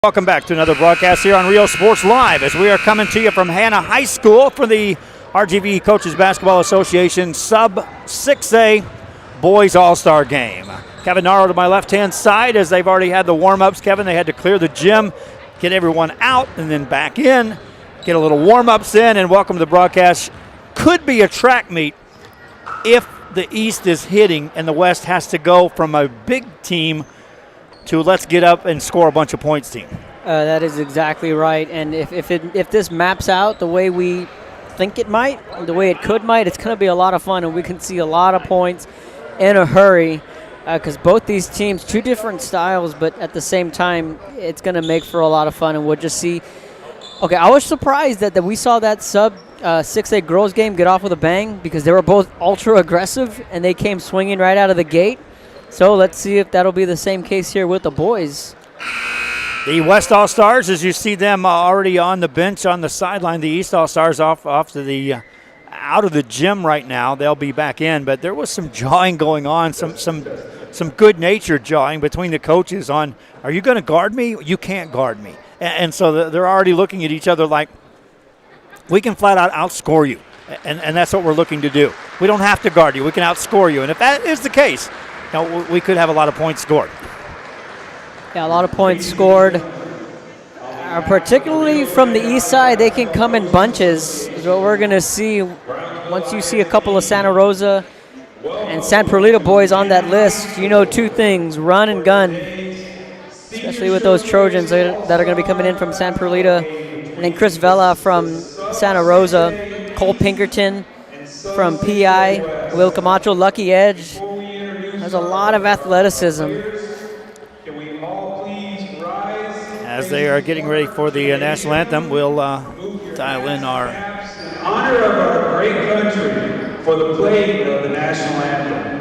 Welcome back to another broadcast here on Rio Sports Live as we are coming to you from Hannah High School for the RGV Coaches Basketball Association Sub-6A Boys All-Star Game. Kevin Naro to my left-hand side as they've already had the warm-ups. Kevin, they had to clear the gym, get everyone out, and then back in, get a little warm-ups in, and welcome to the broadcast. Could be a track meet if the East is hitting and the West has to go from a big team to let's get up and score a bunch of points team. That is exactly right. And if this maps out the way we think it might, the way it might, it's going to be a lot of fun, and we can see a lot of points in a hurry because both these teams, two different styles, but at the same time, it's going to make for a lot of fun, and we'll just see. Okay, I was surprised that we saw that sub-6A girls game get off with a bang because they were both ultra aggressive, and they came swinging right out of the gate. So let's see if that'll be the same case here with the boys. The West All-Stars, as you see them already on the bench on the sideline. The East All-Stars off to the out of the gym right now. They'll be back in, but there was some jawing going on, some good-natured jawing between the coaches on, are you going to guard me? You can't guard me. And so they're already looking at each other like, we can flat out outscore you, and that's what we're looking to do. We don't have to guard you. We can outscore you, and if that is the case, now, we could have a lot of points scored. Yeah, a lot of points scored. Particularly from the east side, they can come in bunches. Is what we're going to see once you see a couple of Santa Rosa and San Perlita boys on that list. You know two things, run and gun, especially with those Trojans that are going to be coming in from San Perlita. And then Chris Vela from Santa Rosa, Cole Pinkerton from PI, Will Camacho, Lucky Edge. There's a lot of athleticism. As they are getting ready for the national anthem, we'll dial in our honor of our great country for the playing of the national anthem.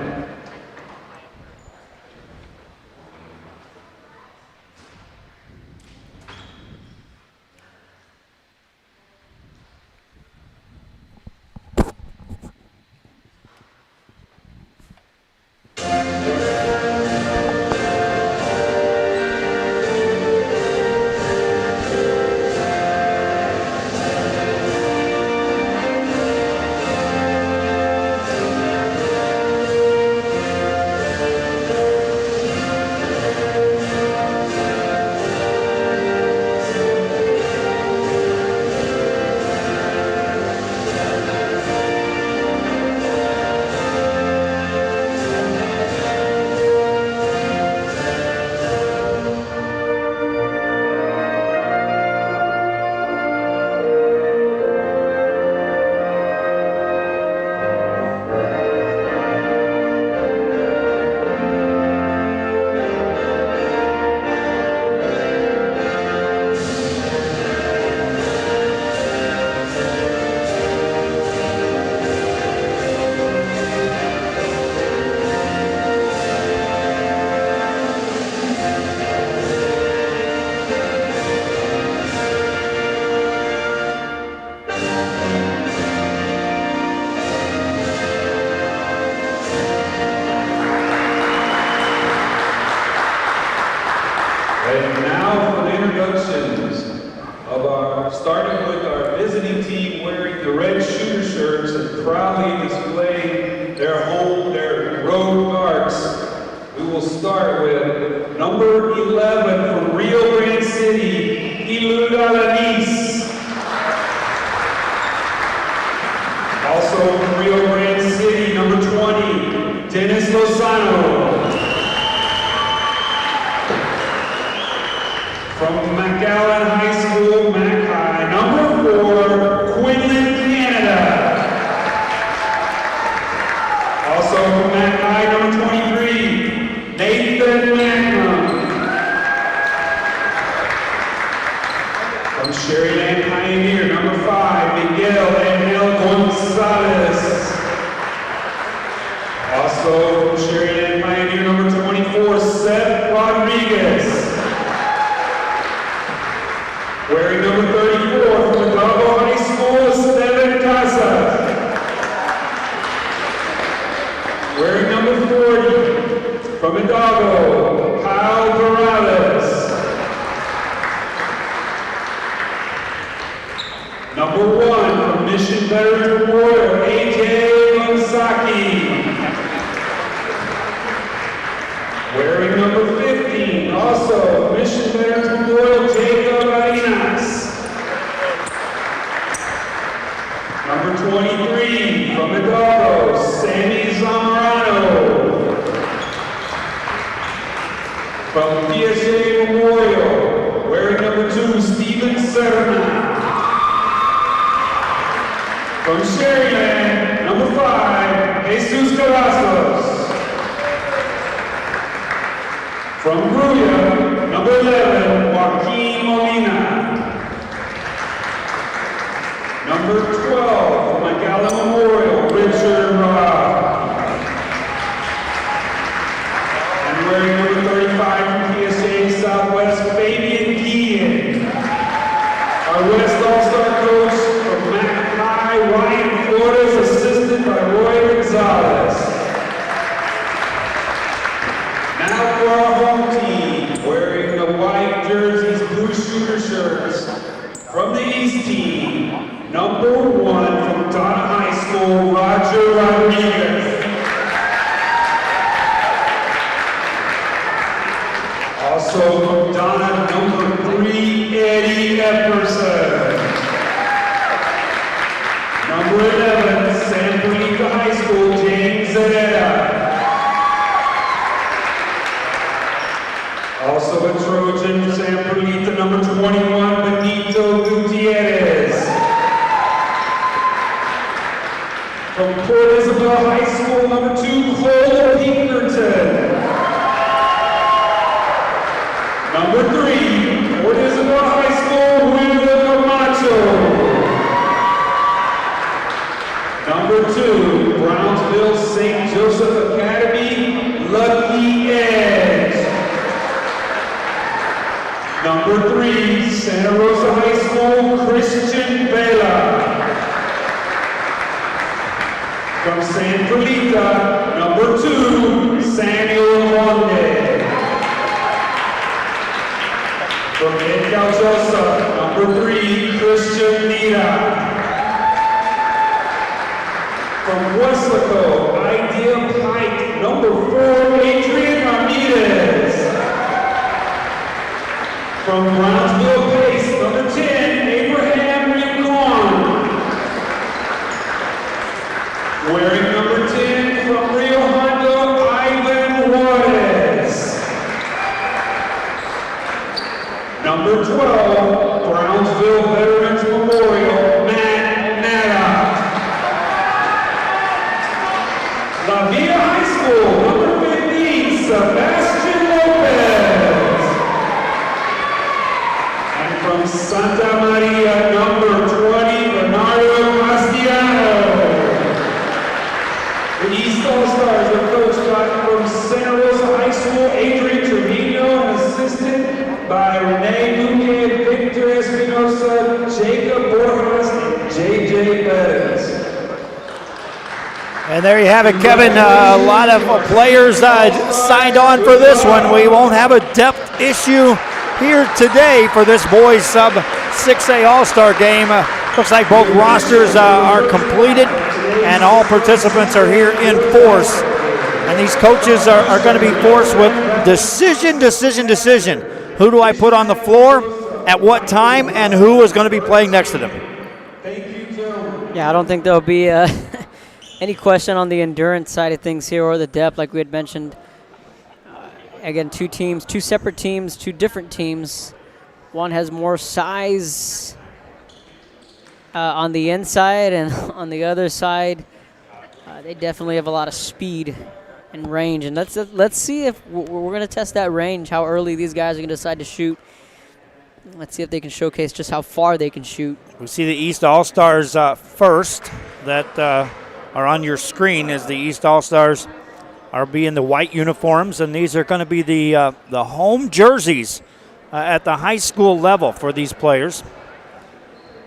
Starting with our visiting team wearing the red shooter shirts and proudly displaying their road marks. We will start with number 11 from Rio Grande City, Ilud Alanis. Also from Rio Grande City, number 20, Dennis Lozano. From McAllen High School, Mackay, number 4, Quinlan, Canada. Also from Mackay, number 23, Nathan Magnum. From Sheridan Pioneer, number 5, Miguel Angel Gonzalez. Also from Sheridan Pioneer, number 24, Seth Rodriguez. Wearing number 34 from Hidalgo High School, Esteban Casa. Wearing number 40 from Hidalgo, Kyle Morales. Number 1 from Mission Veterans Memorial, AJ Onsaki. Wearing number 15, also Mission Veterans Memorial, Jacob Arinas. Number 23 from Hidalgo, Sammy Zamorano. From PSA Memorial, wearing number 2, Steven Serna. From Sherryland, number 5, Jesus Cavazos. From Gruya, number 11, Joaquin Molina. Number 12, from Magala Memorial, Richard Robb. And wearing number 35 from PSA Southwest, Fabian Guillen. Our West All-Star coach from Mac High, Ryan Flores, assisted by Roy Gonzalez. Now for our home team, wearing the white jerseys, blue shooter shirts. From the East team, number 1 from Donna High School, Roger Rodriguez. Also from Donna, number 3, Eddie Epperson. Number 11, San Benito High School, James Zeta. Also a Trojan, San Benito, number 21, Benito Gutierrez. From Port Isabel High School, number 2, Cole Pinkerton. Number 3, Port Isabel High School, William Camacho. Number 2, Brownsville St. Joseph Academy, Lucky Edge. Number 3, Santa Rosa High School, Christian Vela. From San Felita, number 2, Samuel Monde. From Edcalzosa, number 3, Christian Nita. From Weslaco, Idea Pike, number 4, Adrian Ramirez. From Brownsville Pace, number 10, Abraham Rincon. Wearing number 10 from Rio Hondo, Ivan Juarez. Number 12, Brownsville Veterans Memorial, Matt Nada. La Villa High School, number 15, Sebastian Lopez. And from Santa Maria, number 20, Bernardo Castellano. The East All-Stars are coached by from Santa Rosa High School, Adrian Trevino, and assisted by Renee Luque, Victor Espinosa, Jacob Borjas, and JJ Bettis. And there you have it, Kevin. A lot of players signed on for this one. We won't have a depth issue here today for this boys sub 6A All-Star game. Looks like both rosters are completed and all participants are here in force. And these coaches are going to be forced with decision. Who do I put on the floor, at what time, and who is going to be playing next to them? Yeah, I don't think there'll be any question on the endurance side of things here or the depth, like we had mentioned. Again, two separate teams, two different teams. One has more size on the inside, and on the other side, they definitely have a lot of speed and range. And let's see if we're going to test that range, how early these guys are going to decide to shoot. Let's see if they can showcase just how far they can shoot. We see the East All-Stars first that are on your screen as the East All-Stars are being the white uniforms, and these are going to be the home jerseys at the high school level for these players.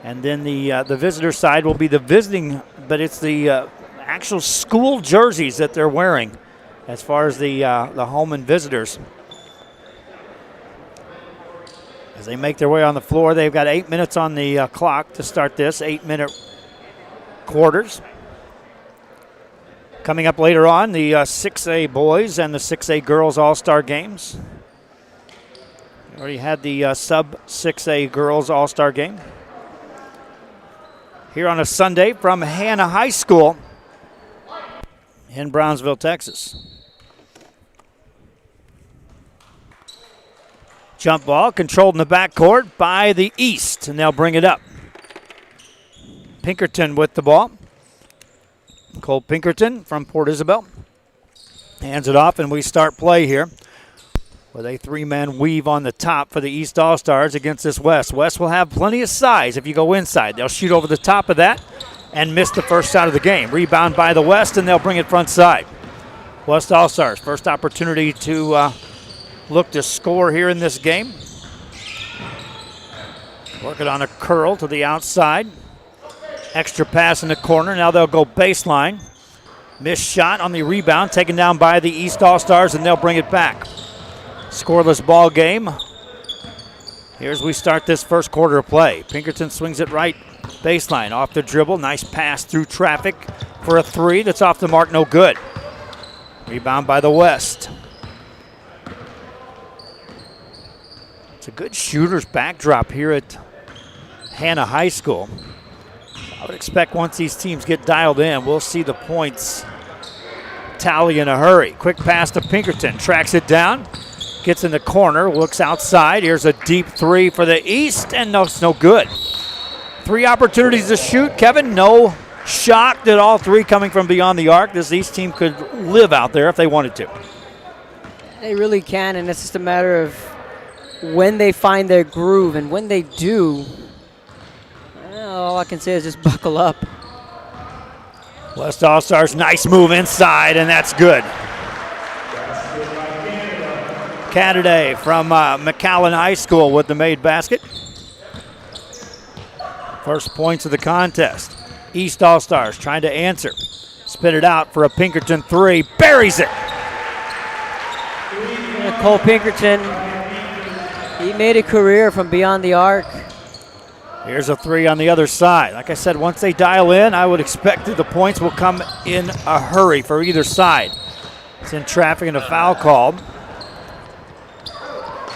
And then the visitor side will be the visiting, but it's the actual school jerseys that they're wearing as far as the home and visitors. As they make their way on the floor, they've got 8 minutes on the clock to start this 8-minute quarters. Coming up later on, the 6A boys and the 6A girls all-star games. We already had the sub-6A girls all-star game. Here on a Sunday from Hannah High School in Brownsville, Texas. Jump ball controlled in the backcourt by the East, and they'll bring it up. Pinkerton with the ball. Cole Pinkerton from Port Isabel hands it off, and we start play here with a 3-man weave on the top for the East All-Stars against this West. West will have plenty of size if you go inside. They'll shoot over the top of that and miss the first shot of the game. Rebound by the West, and they'll bring it front side. West All-Stars, first opportunity to look to score here in this game. Working on a curl to the outside. Extra pass in the corner. Now they'll go baseline. Missed shot on the rebound, taken down by the East All-Stars, and they'll bring it back. Scoreless ball game. Here's we start this first quarter of play. Pinkerton swings it right baseline. Off the dribble. Nice pass through traffic for a three. That's off the mark. No good. Rebound by the West. It's a good shooter's backdrop here at Hannah High School. I would expect once these teams get dialed in, we'll see the points tally in a hurry. Quick pass to Pinkerton. Tracks it down. Gets in the corner. Looks outside. Here's a deep three for the East, and no, it's no good. 3 opportunities to shoot. Kevin, no shock that all 3 coming from beyond the arc. This East team could live out there if they wanted to. They really can, and it's just a matter of when they find their groove, and when they do, all I can say is just buckle up. West All-Stars, nice move inside, and that's good. Canada from McAllen High School with the made basket. First points of the contest. East All-Stars trying to answer. Spin it out for a Pinkerton three. Buries it. And Cole Pinkerton, he made a career from beyond the arc. Here's a three on the other side. Like I said, once they dial in, I would expect that the points will come in a hurry for either side. It's in traffic and a foul called.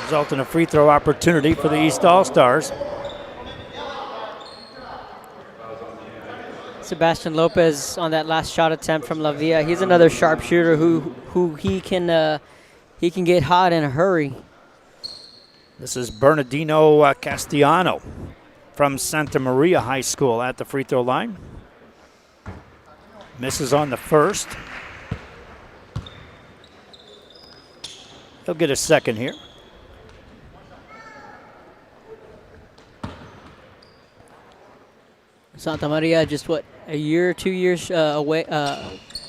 Result in a free throw opportunity for the East All-Stars. Sebastian Lopez on that last shot attempt from La Villa. He's another sharpshooter who he can get hot in a hurry. This is Bernardino Castellano from Santa Maria High School at the free throw line. Misses on the first. He'll get a second here. Santa Maria just a year, 2 years away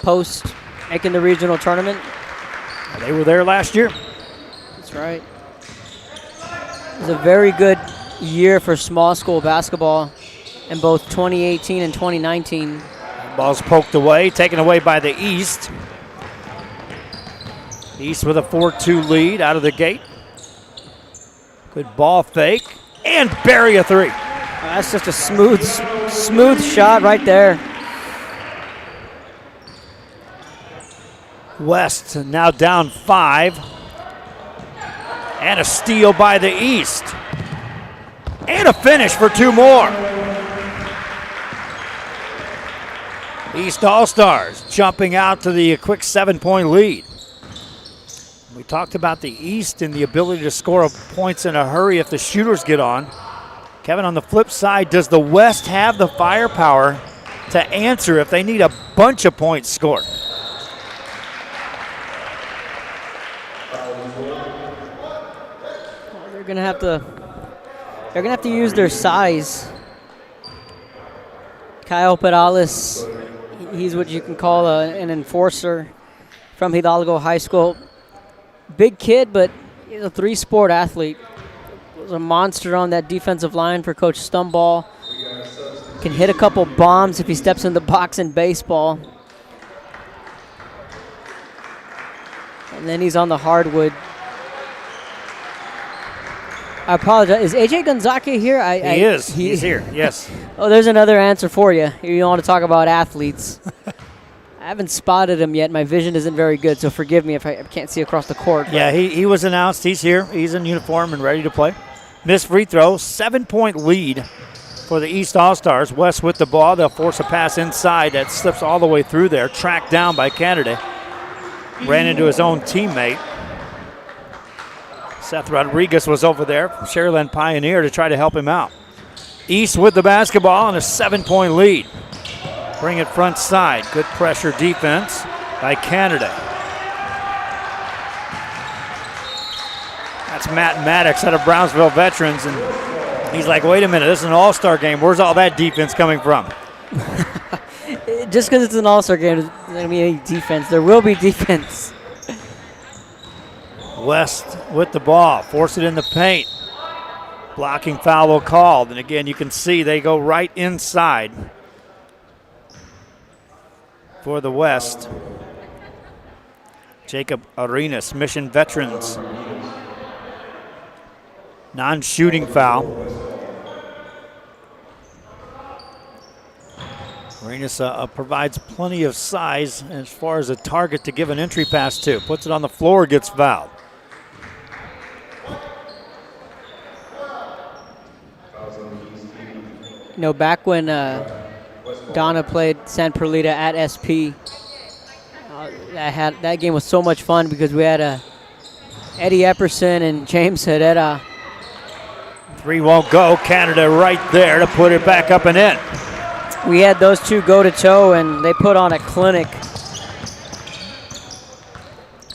post making the regional tournament. They were there last year. That's right. It was a very good year for small school basketball in both 2018 and 2019. Ball's poked away, taken away by the East. East with a 4-2 lead out of the gate. Good ball fake and bury a three. That's just a smooth shot right there. West now down 5. And a steal by the East. And a finish for 2 more. East All-Stars jumping out to the quick 7-point lead. We talked about the East and the ability to score points in a hurry if the shooters get on. Kevin, on the flip side, does the West have the firepower to answer if they need a bunch of points scored? They're gonna have to use their size. Kyle Perales, he's what you can call an enforcer from Hidalgo High School. Big kid, but he's a 3-sport athlete. Was a monster on that defensive line for Coach Stumball. Can hit a couple bombs if he steps in the box in baseball. And then he's on the hardwood. I apologize. Is AJ Gonzaki here? He is. He's here, yes. Oh, there's another answer for you. You want to talk about athletes. I haven't spotted him yet. My vision isn't very good, so forgive me if I can't see across the court. Yeah, he was announced. He's here. He's in uniform and ready to play. Missed free throw, 7-point lead for the East All-Stars. West with the ball. They'll force a pass inside that slips all the way through there. Tracked down by Canada. Ran into his own teammate. Seth Rodriguez was over there, Sharyland Pioneer, to try to help him out. East with the basketball and a 7-point lead. Bring it front side. Good pressure defense by Canada. That's Matt Maddox out of Brownsville Veterans, and he's like, wait a minute, this is an all-star game. Where's all that defense coming from? Just because it's an all-star game doesn't mean any defense. There will be defense. West with the ball, force it in the paint. Blocking foul called, and again, you can see they go right inside for the West. Jacob Arenas, Mission Veterans. Non-shooting foul. Arenas provides plenty of size as far as a target to give an entry pass to. Puts it on the floor, gets fouled. You know, back when Donna played San Perlita at SP, that game was so much fun because we had Eddie Epperson and James Herrera. Three won't go. Canada right there to put it back up and in. We had those two go to toe, and they put on a clinic.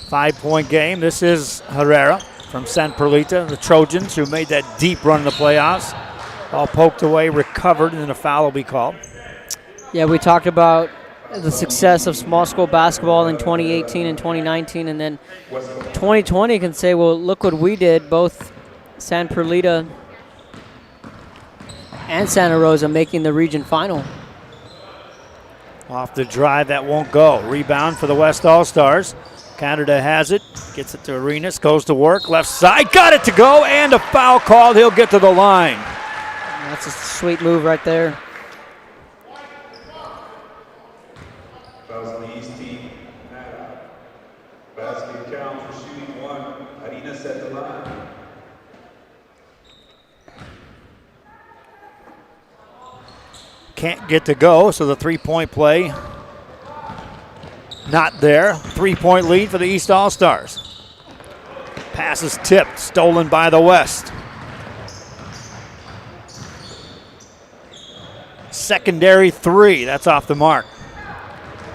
5-point game. This is Herrera from San Perlita, the Trojans, who made that deep run in the playoffs. All poked away, recovered, and then a foul will be called. Yeah, we talked about the success of small school basketball in 2018 and 2019, and then 2020 can say, well, look what we did, both San Perlita and Santa Rosa making the region final. Off the drive, that won't go. Rebound for the West All-Stars. Canada has it, gets it to Arenas, goes to work, left side, got it to go, and a foul called. He'll get to the line. That's a sweet move right there. Fouls on the East team. Basket count for shooting one. Arenas at the line. Can't get to go, so the three-point play not there. 3-point lead for the East All-Stars. Pass is tipped, stolen by the West. Secondary three, that's off the mark.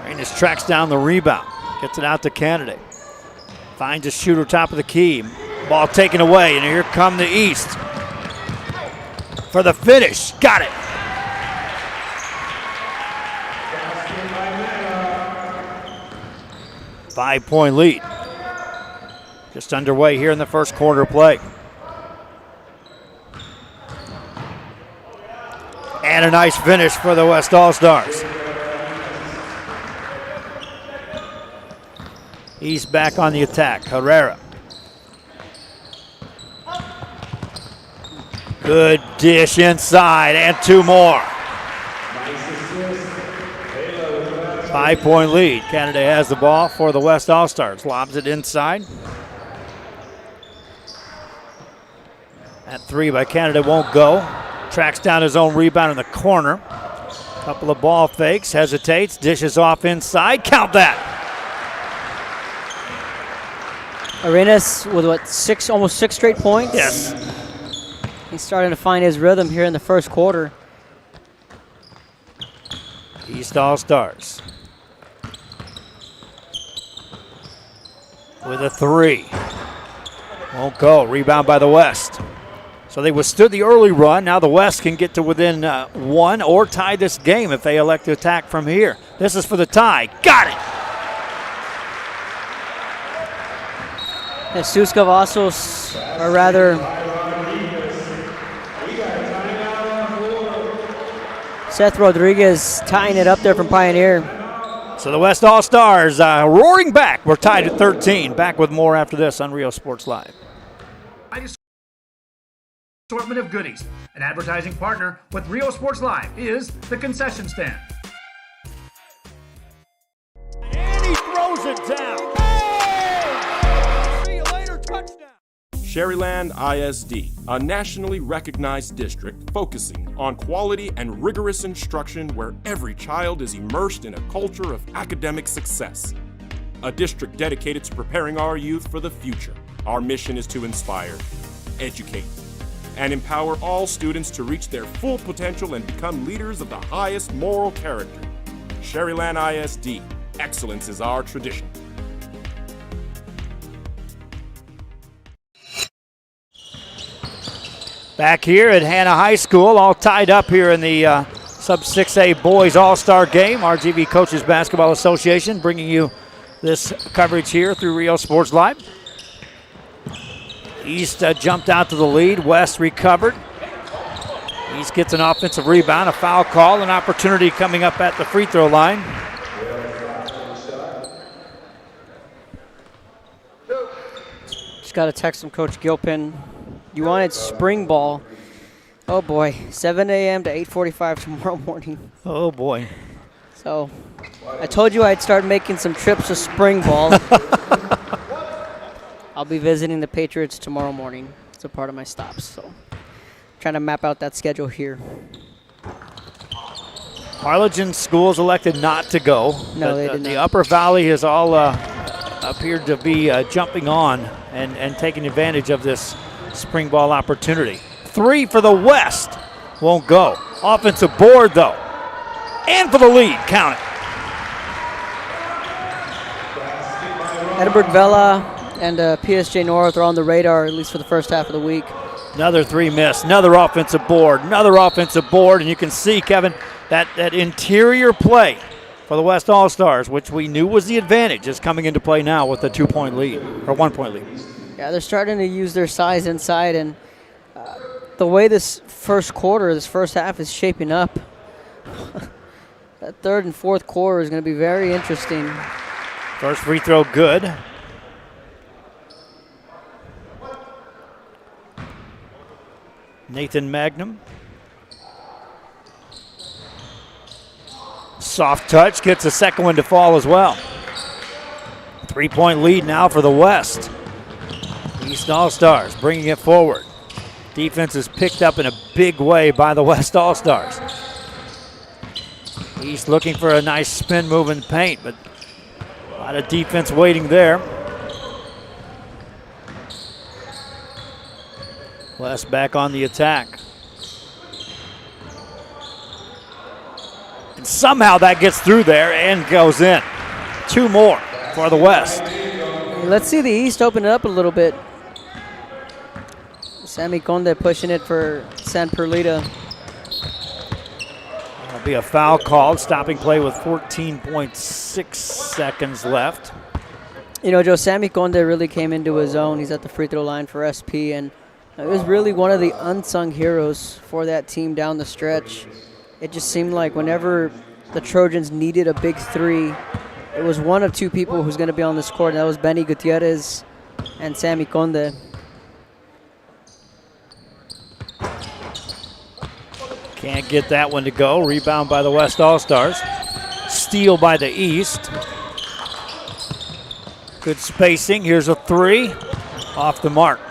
Arenas tracks down the rebound, gets it out to Canada. Finds a shooter top of the key. Ball taken away, and here come the East for the finish. Got it. Five-point lead. Just underway here in the first quarter play. And a nice finish for the West All-Stars. East back on the attack. Herrera. Good dish inside, and two more. 5-point lead. Canada has the ball for the West All-Stars. Lobs it inside. That three by Canada won't go. Tracks down his own rebound in the corner. Couple of ball fakes, hesitates, dishes off inside. Count that. Arenas with almost six straight points? Yes. He's starting to find his rhythm here in the first quarter. East All-Stars with a three. Won't go. Rebound by the West. So they withstood the early run. Now the West can get to within one or tie this game if they elect to attack from here. This is for the tie. Got it! Jesus Cavazos, or rather, Seth Rodriguez tying it up there from Pioneer. So the West All-Stars roaring back. We're tied at 13. Back with more after this on Rio Sports Live. Assortment of goodies. An advertising partner with Rio Sports Live is the concession stand. And he throws it down. Oh! See you later, touchdown. Sherryland ISD, a nationally recognized district focusing on quality and rigorous instruction where every child is immersed in a culture of academic success. A district dedicated to preparing our youth for the future. Our mission is to inspire, educate, and empower all students to reach their full potential and become leaders of the highest moral character. Sherryland ISD, excellence is our tradition. Back here at Hannah High School, all tied up here in the Sub 6A Boys All-Star Game. RGV Coaches Basketball Association bringing you this coverage here through Rio Sports Live. East jumped out to the lead. West recovered. East gets an offensive rebound, a foul call, an opportunity coming up at the free throw line. Just got to text from Coach Gilpin. You wanted spring ball. Oh boy, 7 a.m. to 8:45 tomorrow morning. Oh boy. So I told you I'd start making some trips to spring ball. I'll be visiting the Patriots tomorrow morning. It's a part of my stops. So trying to map out that schedule here. Harlingen schools elected not to go. No, they did The not. Upper Valley has all appeared to be jumping on and taking advantage of this spring ball opportunity. 3 for the West. Won't go. Offensive board, though. And for the lead. Count it. Edinburgh Vela and PSJ North are on the radar, at least for the first half of the week. Another 3 missed. Another offensive board. Another offensive board. And you can see, Kevin, that interior play for the West All-Stars, which we knew was the advantage, is coming into play now with a 2-point lead, or 1-point lead. Yeah, they're starting to use their size inside, and the way this first half is shaping up, that third and fourth quarter is going to be very interesting. First free throw good. Nathan Magnum. Soft touch, gets a second one to fall as well. 3-point lead now for the West. East All-Stars bringing it forward. Defense is picked up in a big way by the West All-Stars. East looking for a nice spin move in paint, but a lot of defense waiting there. West back on the attack. And somehow that gets through there and goes in. 2 more for the West. Let's see the East open it up a little bit. Sammy Conde pushing it for San Perlita. There'll be a foul called, stopping play with 14.6 seconds left. You know, Joe, Sammy Conde really came into his own. He's at the free throw line for SP, and it was really one of the unsung heroes for that team down the stretch. It just seemed like whenever the Trojans needed a big 3, it was one of 2 people who's going to be on this court, and that was Benny Gutierrez and Sammy Conde. Can't get that one to go. Rebound by the West All-Stars. Steal by the East. Good spacing. Here's a 3. Off the mark.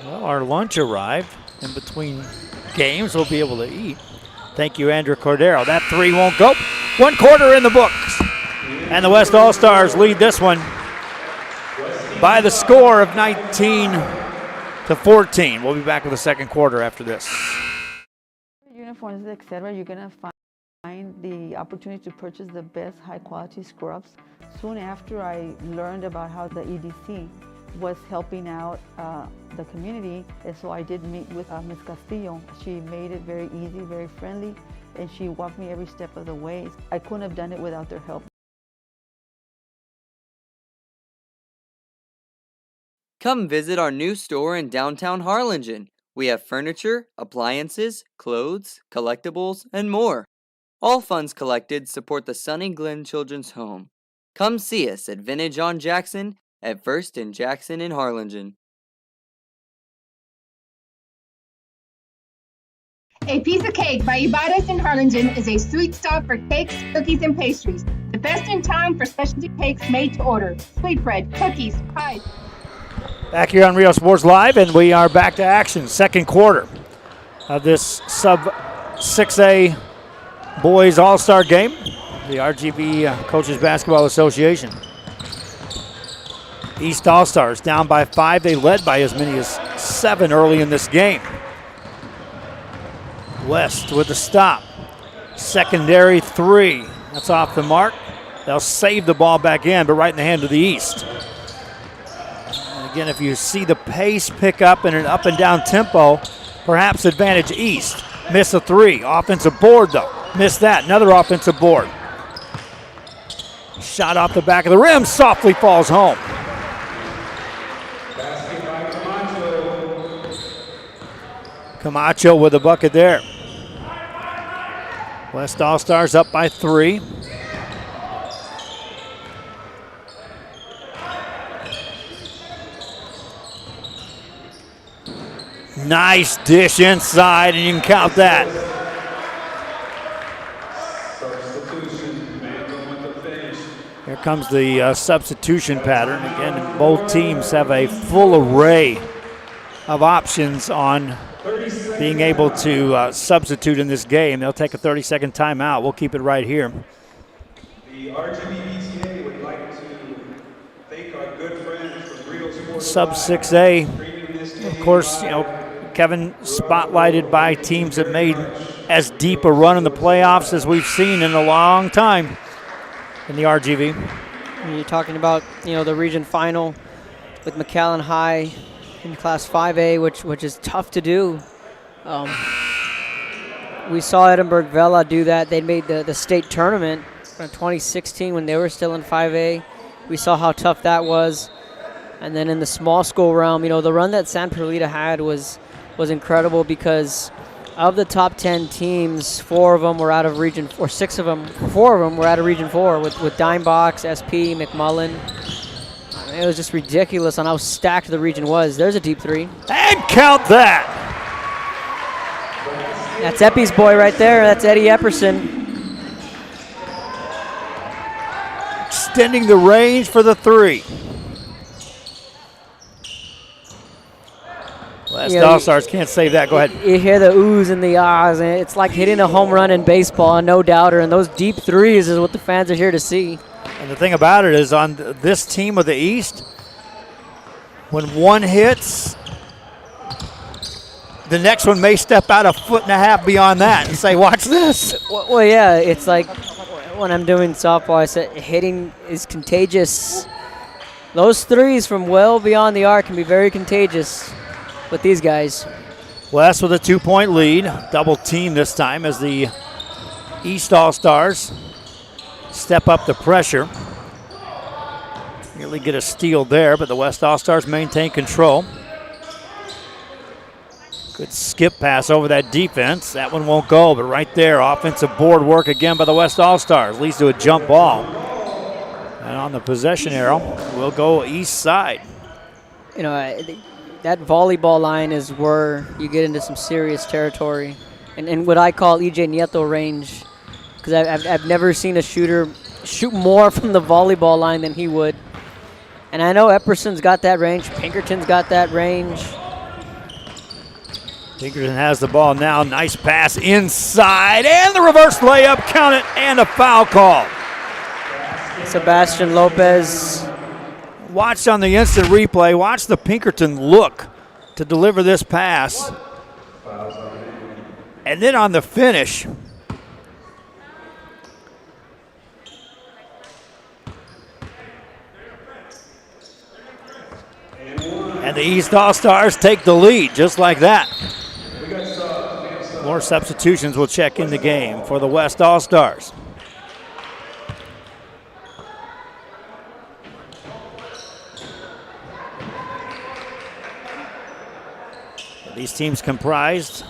Well, our lunch arrived. In between games, we'll be able to eat. Thank you, Andrew Cordero. That 3 won't go. 1 quarter in the books. And the West All-Stars lead this one by the score of 19-14. We'll be back with the second quarter after this. Uniforms, etc. You're gonna find the opportunity to purchase the best high-quality scrubs. Soon after I learned about how the EDC was helping out the community, and so I did meet with Ms. Castillo. She made it very easy, very friendly, and she walked me every step of the way. I couldn't have done it without their help. Come visit our new store in downtown Harlingen. We have furniture, appliances, clothes, collectibles, and more. All funds collected support the Sunny Glen Children's Home. Come see us at Vintage on Jackson at First and Jackson in Harlingen. A Piece of Cake by Ibarres in Harlingen is a sweet stop for cakes, cookies, and pastries. The best in town for specialty cakes made to order. Sweetbread, cookies, pies. Back here on Real Sports Live, and we are back to action. Second quarter of this Sub 6A Boys All-Star Game, the RGV Coaches Basketball Association. East All-Stars down by 5. They led by as many as 7 early in this game. West with the stop. Secondary 3. That's off the mark. They'll save the ball back in, but right in the hand of the East. And again, if you see the pace pick up in an up and down tempo, perhaps advantage East. Miss a 3. Offensive board, though. Missed that. Another offensive board. Shot off the back of the rim. Softly falls home. Camacho with a bucket there. West All-Stars up by 3. Nice dish inside, and you can count that. Here comes the substitution pattern. Again, both teams have a full array of options on being able to substitute in this game. They'll take a 30-second timeout. We'll keep it right here. The RGVCBA would like to thank our good friends from Real Sports Sub Live 6A, of course, Kevin spotlighted by teams that made as deep a run in the playoffs as we've seen in a long time in the RGV. You're talking about, the region final with McAllen High in Class 5A, which is tough to do. We saw Edinburgh Vela do that. They made the state tournament in 2016 when they were still in 5A. We saw how tough that was. And then in the small school realm, the run that San Perlita had was incredible because of the top 10 teams, 4 of them were out of Region 4, 6 of them, 4 of them were out of Region 4 with Dimebox, SP, McMullen. It was just ridiculous on how stacked the region was. There's a deep 3. And count that. That's Epi's boy right there. That's Eddie Epperson. Extending the range for the 3. West All-Stars can't save that. Go ahead. You hear the oohs and the ahs, and it's like hitting a home run in baseball, no doubter. And those deep 3s is what the fans are here to see. And the thing about it is on this team of the East, when one hits, the next one may step out a foot and a half beyond that and say, watch this. Well, yeah, it's like when I'm doing softball, I said hitting is contagious. Those 3s from well beyond the arc can be very contagious with these guys. West with a 2-point lead. Double team this time as the East All-Stars step up the pressure. Nearly get a steal there, but the West All-Stars maintain control. Good skip pass over that defense. That one won't go, but right there, offensive board work again by the West All-Stars. Leads to a jump ball. And on the possession arrow, we'll go east side. That volleyball line is where you get into some serious territory. And what I call EJ Nieto range. Because I've never seen a shooter shoot more from the volleyball line than he would. And I know Epperson's got that range. Pinkerton's got that range. Pinkerton has the ball now. Nice pass inside. And the reverse layup. Count it. And a foul call. Sebastian Lopez. Watch on the instant replay. Watch the Pinkerton look to deliver this pass. And then on the finish, and the East All-Stars take the lead just like that. More substitutions will check in the game for the West All-Stars. These teams comprised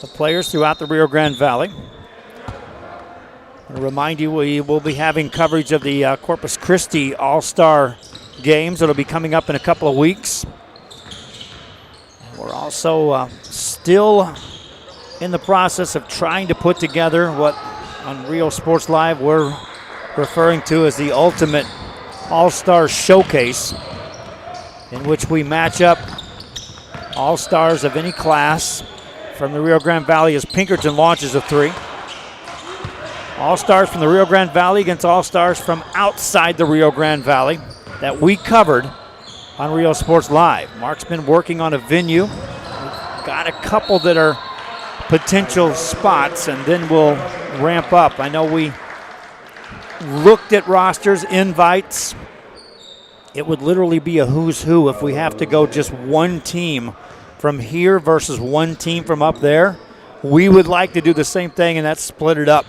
of players throughout the Rio Grande Valley. I remind you, we will be having coverage of the Corpus Christi All-Star games. It'll be coming up in a couple of weeks. We're also still in the process of trying to put together what on Real Sports Live we're referring to as the ultimate All-Star Showcase, in which we match up All-Stars of any class from the Rio Grande Valley as Pinkerton launches a three. All-Stars from the Rio Grande Valley against All-Stars from outside the Rio Grande Valley that we covered on Real Sports Live. Mark's been working on a venue. We've got a couple that are potential spots, and then we'll ramp up. I know we looked at rosters, invites. It would literally be a who's who if we have to go just one team from here versus one team from up there. We would like to do the same thing, and that's split it up.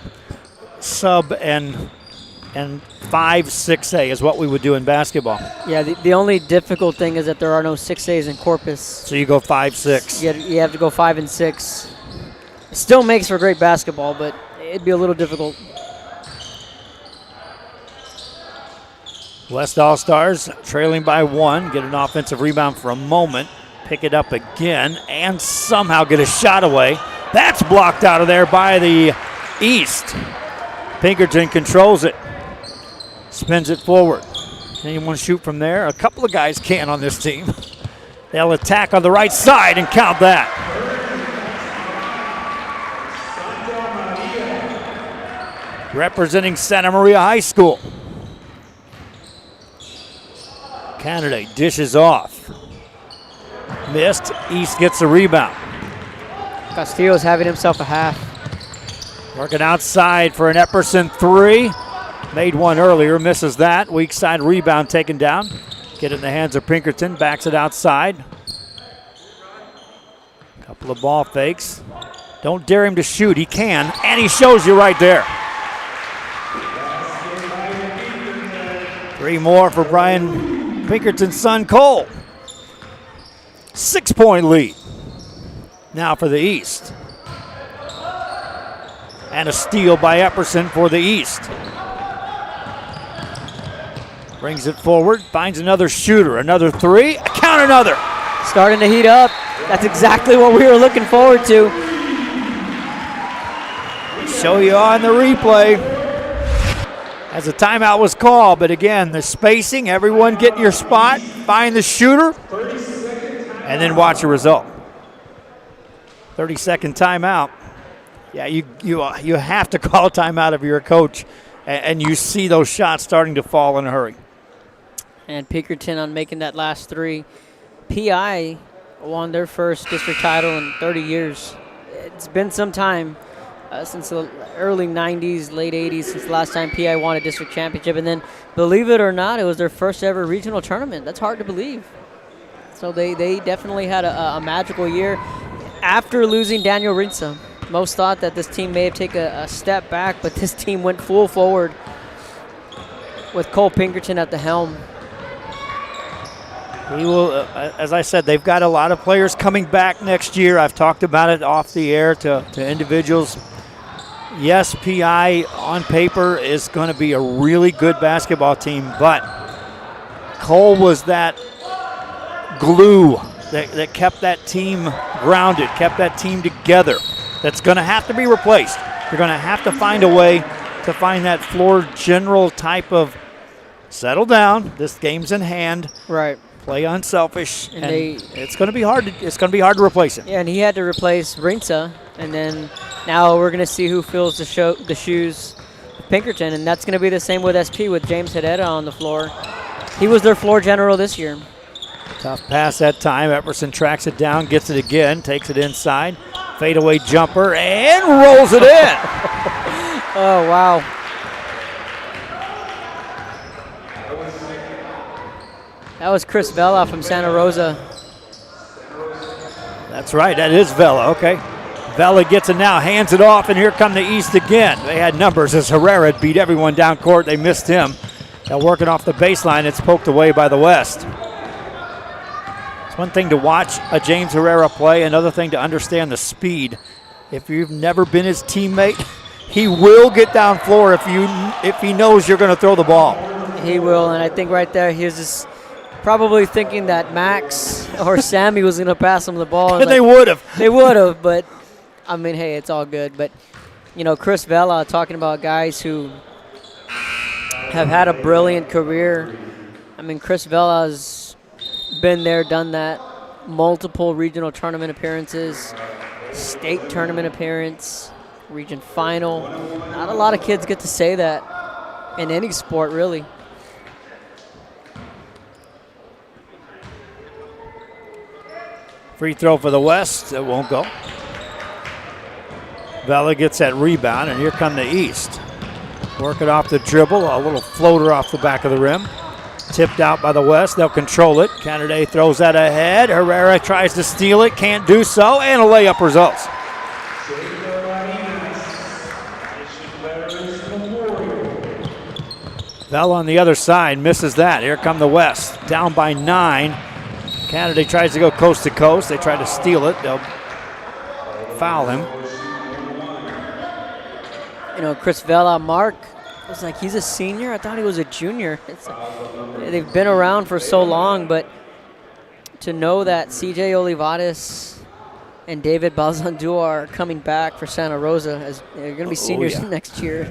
Sub and 5-6A is what we would do in basketball. Yeah, the only difficult thing is that there are no 6As in Corpus. So you go 5-6. You have to go 5 and 6. It still makes for great basketball, but it'd be a little difficult. West All-Stars trailing by 1, get an offensive rebound for a moment, pick it up again, and somehow get a shot away. That's blocked out of there by the East. Pinkerton controls it, spins it forward. Anyone shoot from there? A couple of guys can on this team. They'll attack on the right side and count that. Representing Santa Maria High School. Canada dishes off. Missed. East gets the rebound. Castillo's having himself a half. Working outside for an Epperson three. Made one earlier, misses that. Weak side rebound taken down. Get it in the hands of Pinkerton, backs it outside. Couple of ball fakes. Don't dare him to shoot, he can, and he shows you right there. 3 more for Brian Pinkerton's son, Cole. 6-point lead. Now for the East. And a steal by Epperson for the East. Brings it forward, finds another shooter, another three, count another. Starting to heat up. That's exactly what we were looking forward to. Show you on the replay. As a timeout was called, but again, the spacing, everyone get in your spot, find the shooter, and then watch the result. 30-second timeout. Yeah, you have to call a timeout if you're a coach, and you see those shots starting to fall in a hurry. And Pinkerton on making that last three. PI won their first district title in 30 years. It's been some time, since the early 90s, late 80s, since the last time PI won a district championship. And then, believe it or not, it was their first ever regional tournament. That's hard to believe. So they definitely had a magical year after losing Daniel Rinsa. Most thought that this team may have taken a step back, but this team went full forward with Cole Pinkerton at the helm. He will, as I said, they've got a lot of players coming back next year. I've talked about it off the air to individuals. Yes, PI on paper is going to be a really good basketball team, but Cole was that glue that kept that team grounded, kept that team together. That's going to have to be replaced. You're going to have to find a way to find that floor general type of settle down. This game's in hand. Right. Play unselfish, and it's going to be hard. It's going to be hard to replace him. Yeah, and he had to replace Rinsa, and then now we're going to see who fills the shoes of Pinkerton, and that's going to be the same with SP with James Herrera on the floor. He was their floor general this year. Tough pass that time. Epperson tracks it down, gets it again, takes it inside. Fadeaway jumper, and rolls it in. Oh, wow. That was Chris Vela from Santa Rosa. That's right, that is Vela, okay. Vela gets it now, hands it off, and here come the East again. They had numbers as Herrera beat everyone down court. They missed him. Now working off the baseline, it's poked away by the West. It's one thing to watch a James Herrera play, another thing to understand the speed. If you've never been his teammate, he will get down floor if he knows you're going to throw the ball. He will, and I think right there he was just probably thinking that Max or Sammy was going to pass him the ball. And they would have. They would have, but, I mean, hey, it's all good. But, you know, Chris Vela, talking about guys who have had a brilliant career. I mean, Chris Vela's been there, done that. Multiple regional tournament appearances, state tournament appearance, region final. Not a lot of kids get to say that in any sport, really. Free throw for the West. It won't go. Vela gets that rebound, and here come the East. Working off the dribble, a little floater off the back of the rim. Tipped out by the West. They'll control it. Canada throws that ahead. Herrera tries to steal it, can't do so, and a layup results. Vela on the other side misses that. Here come the West. Down by 9. Canada tries to go coast to coast. They try to steal it. They'll foul him. You know, Chris Vela, Mark was like, he's a senior? I thought he was a junior. They've been around for so long, but to know that CJ Olivares and David Balzandua are coming back for Santa Rosa, as they're going to be seniors next year.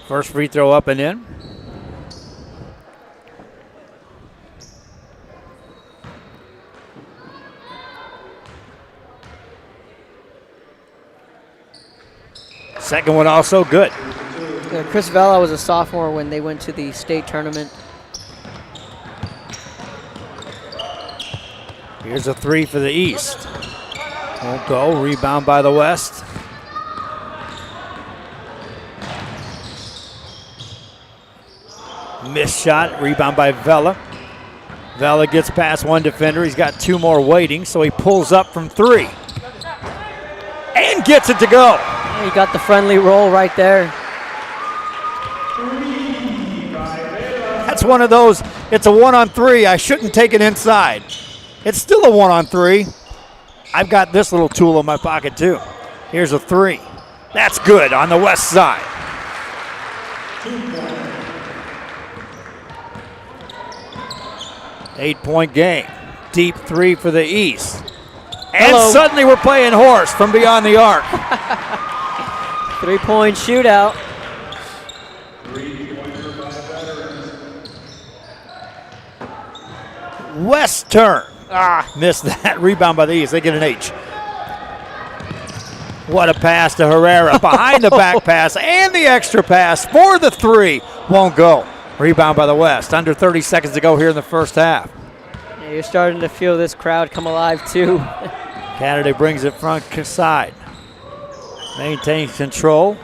First free throw up and in. Second one also good. Chris Vela was a sophomore when they went to the state tournament. Here's a three for the East. Won't go. Rebound by the West. Missed shot. Rebound by Vela. Vela gets past one defender. He's got two more waiting, so he pulls up from 3. And gets it to go. He got the friendly roll right there. That's one of those, it's a 1-on-3. I shouldn't take it inside. It's still a 1-on-3. I've got this little tool in my pocket too. Here's a 3. That's good on the West side. Eight-point game. Deep 3 for the East. And suddenly we're playing horse from beyond the arc. 3-point shootout. West turn. Missed that. Rebound by the East. They get an H. What a pass to Herrera. Behind the back pass and the extra pass for the 3. Won't go. Rebound by the West. Under 30 seconds to go here in the first half. Yeah, you're starting to feel this crowd come alive too. Canada brings it front side. Maintains control.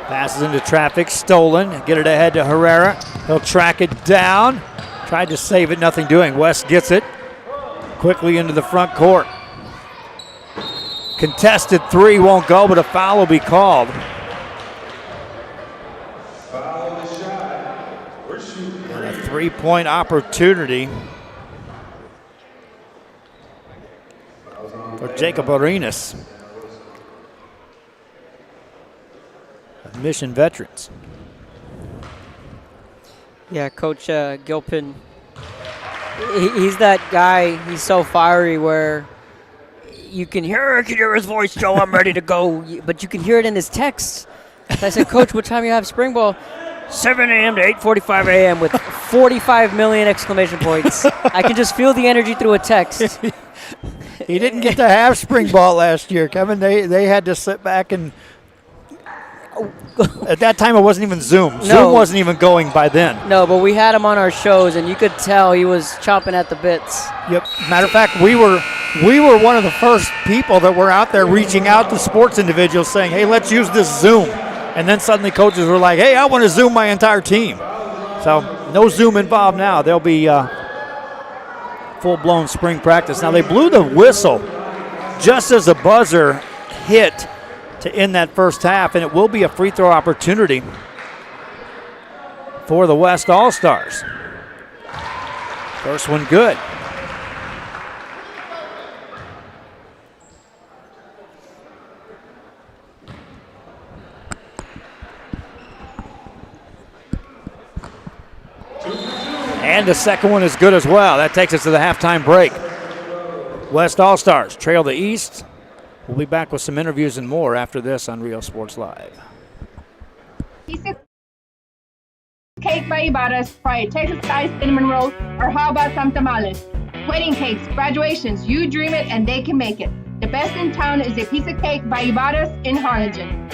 Passes into traffic. Stolen. Get it ahead to Herrera. He'll track it down. Tried to save it. Nothing doing. West gets it. Quickly into the front court. Contested 3 won't go, but a foul will be called. And a 3-point opportunity for Jacob Arenas. Mission veterans. Yeah, Coach Gilpin, he's that guy, he's so fiery where you can hear his voice, Joe, I'm ready to go, but you can hear it in his text. So I said, Coach, what time you have spring ball? 7 a.m. to 8:45 a.m. with 45 million exclamation points. I can just feel the energy through a text. He didn't get to have spring ball last year, Kevin. They had to sit back and at that time it wasn't even Zoom. No. Zoom wasn't even going by then. No, but we had him on our shows, and you could tell he was chomping at the bits. Yep. Matter of fact, we were one of the first people that were out there reaching out to sports individuals saying, hey, let's use this Zoom. And then suddenly coaches were like, hey, I want to Zoom my entire team. So no Zoom involved now. There'll be full-blown spring practice. Now they blew the whistle just as the buzzer hit to end that first half, and it will be a free throw opportunity for the West All-Stars. First one good. And the second one is good as well. That takes us to the halftime break. West All-Stars trail the East. We'll be back with some interviews and more after this on Real Sports Live. Piece of cake by Ibarra's, try a Texas-style cinnamon roll, or how about some tamales? Wedding cakes, graduations, you dream it and they can make it. The best in town is a piece of cake by Ibarra's in Harlingen.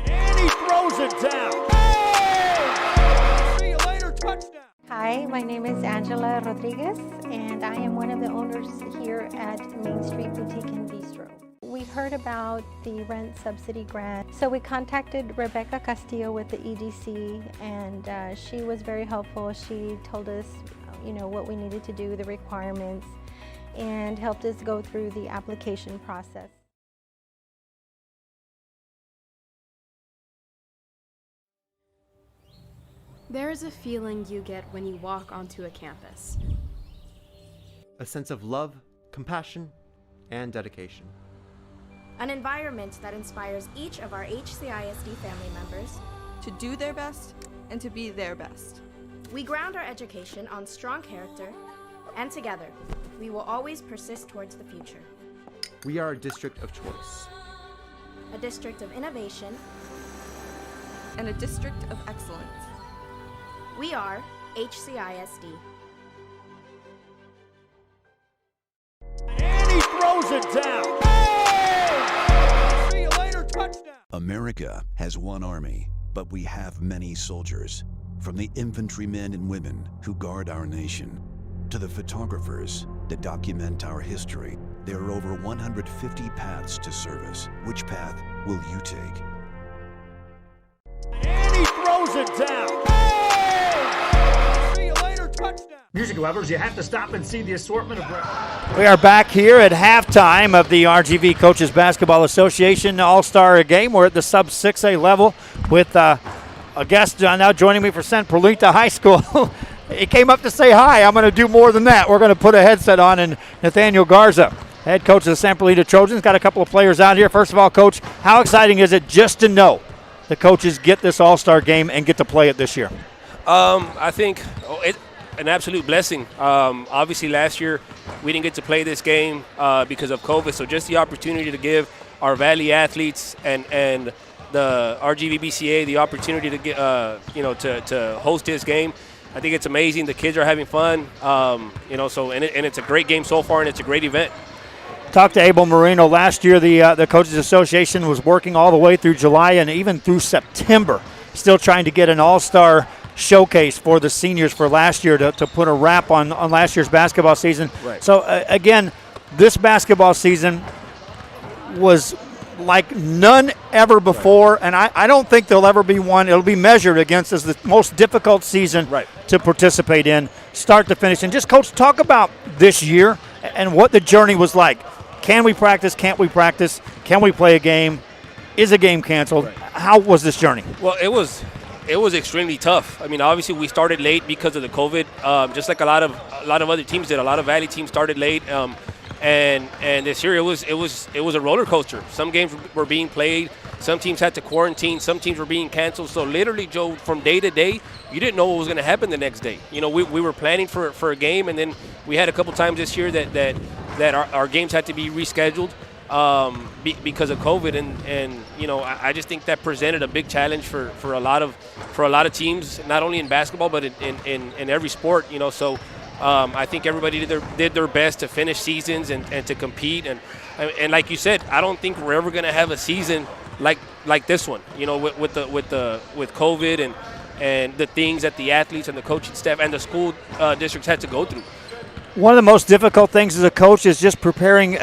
And he throws it down. Hey! See you later, touchdown. Hi, my name is Angela Rodriguez, and I am one of the owners here at Main Street Boutique and Bistro. We heard about the rent subsidy grant, so we contacted Rebecca Castillo with the EDC, and she was very helpful. She told us, what we needed to do, the requirements, and helped us go through the application process. There is a feeling you get when you walk onto a campus. A sense of love, compassion, and dedication. An environment that inspires each of our HCISD family members to do their best and to be their best. We ground our education on strong character, and together, we will always persist towards the future. We are a district of choice. A district of innovation. And a district of excellence. We are HCISD. And he throws it down. Hey! See you later, touchdown. America has one army, but we have many soldiers. From the infantrymen and women who guard our nation, to the photographers that document our history, there are over 150 paths to service. Which path will you take? And he throws it down. Music lovers, you have to stop and see the assortment of... We are back here at halftime of the RGV Coaches Basketball Association All-Star Game. We're at the sub-6A level with a guest now joining me for San Perlita High School. He came up to say hi. I'm going to do more than that. We're going to put a headset on, and Nathaniel Garza, head coach of the San Perlita Trojans, got a couple of players out here. First of all, Coach, how exciting is it just to know the coaches get this All-Star Game and get to play it this year? I think it's an absolute blessing. Obviously, last year we didn't get to play this game because of COVID, so just the opportunity to give our Valley athletes and the RGVBCA the opportunity to get to host this game. I think it's amazing. The kids are having fun, and it's a great game so far, and it's a great event. Talked to Abel Marino last year. The Coaches Association was working all the way through July and even through September, still trying to get an all-star showcase for the seniors for last year to put a wrap on last year's basketball season. Right. So, again, this basketball season was like none ever before, and I don't think there'll ever be one. It'll be measured against as the most difficult season to participate in, start to finish. And just, Coach, talk about this year and what the journey was like. Can we practice? Can't we practice? Can we play a game? Is a game canceled? Right. How was this journey? Well, it was extremely tough. I mean, obviously we started late because of the COVID, just like a lot of other teams did. A lot of Valley teams started late, and this year it was a roller coaster. Some games were being played, some teams had to quarantine, some teams were being canceled. So literally, Joe, from day to day, you didn't know what was going to happen the next day. You know, we were planning for a game, and then we had a couple times this year that our games had to be rescheduled. Because of COVID, and I just think that presented a big challenge for a lot of teams, not only in basketball but in every sport. So I think everybody did their best to finish seasons and to compete, and like you said, I don't think we're ever going to have a season like this one. With COVID and the things that the athletes and the coaching staff and the school districts had to go through. One of the most difficult things as a coach is just preparing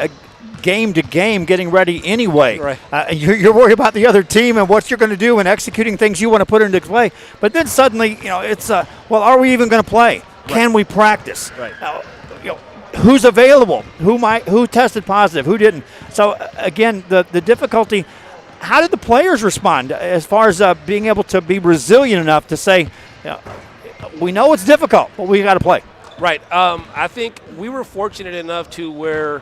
game to game, getting ready anyway. Right. You're worried about the other team and what you're going to do and executing things you want to put into play. But then suddenly, it's well, are we even going to play? Right. Can we practice? Right. Who's available? Who tested positive? Who didn't? So again, the difficulty. How did the players respond as far as being able to be resilient enough to say, we know it's difficult, but we got to play? Right. I think we were fortunate enough to where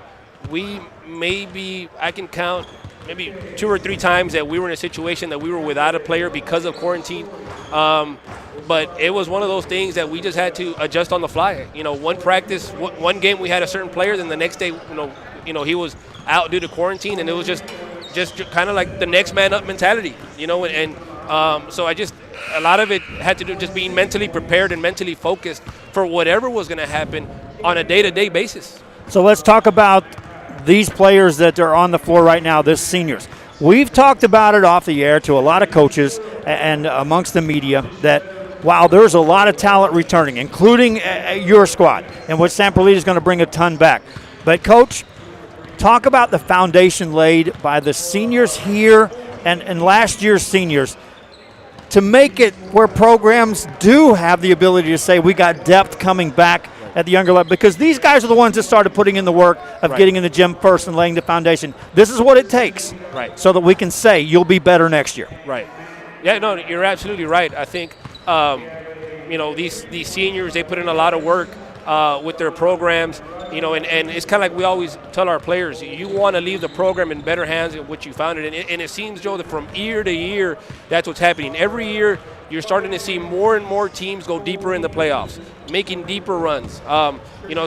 we maybe, I can count maybe 2 or 3 times that we were in a situation that we were without a player because of quarantine. But it was one of those things that we just had to adjust on the fly. You know, one practice, one game we had a certain player, then the next day, he was out due to quarantine, and it was just kind of like the next man up mentality, so a lot of it had to do just being mentally prepared and mentally focused for whatever was going to happen on a day-to-day basis. So let's talk about these players that are on the floor right now, the seniors. We've talked about it off the air to a lot of coaches and amongst the media that, wow, there's a lot of talent returning, including your squad, and what Samperlita is going to bring a ton back. But, Coach, talk about the foundation laid by the seniors here and last year's seniors to make it where programs do have the ability to say we got depth coming back at the younger level, because these guys are the ones that started putting in the work of getting in the gym first and laying the foundation. This is what it takes, so that we can say you'll be better next year. Right. Yeah, no, you're absolutely right. I think, these seniors, they put in a lot of work with their programs, and it's kind of like we always tell our players, you want to leave the program in better hands than what you found it. And it seems, Joe, that from year to year, that's what's happening. Every year, you're starting to see more and more teams go deeper in the playoffs, making deeper runs. And kind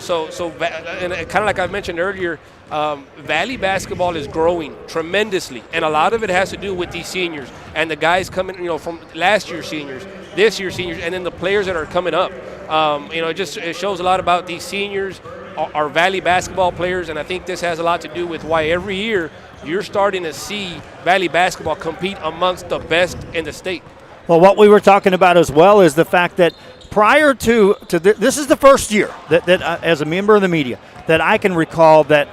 of like I mentioned earlier, Valley basketball is growing tremendously, and a lot of it has to do with these seniors and the guys coming, from last year's seniors, this year's seniors, and then the players that are coming up. It shows a lot about these seniors, our Valley basketball players, and I think this has a lot to do with why every year you're starting to see Valley basketball compete amongst the best in the state. Well, what we were talking about as well is the fact that prior to this is the first year that as a member of the media that I can recall that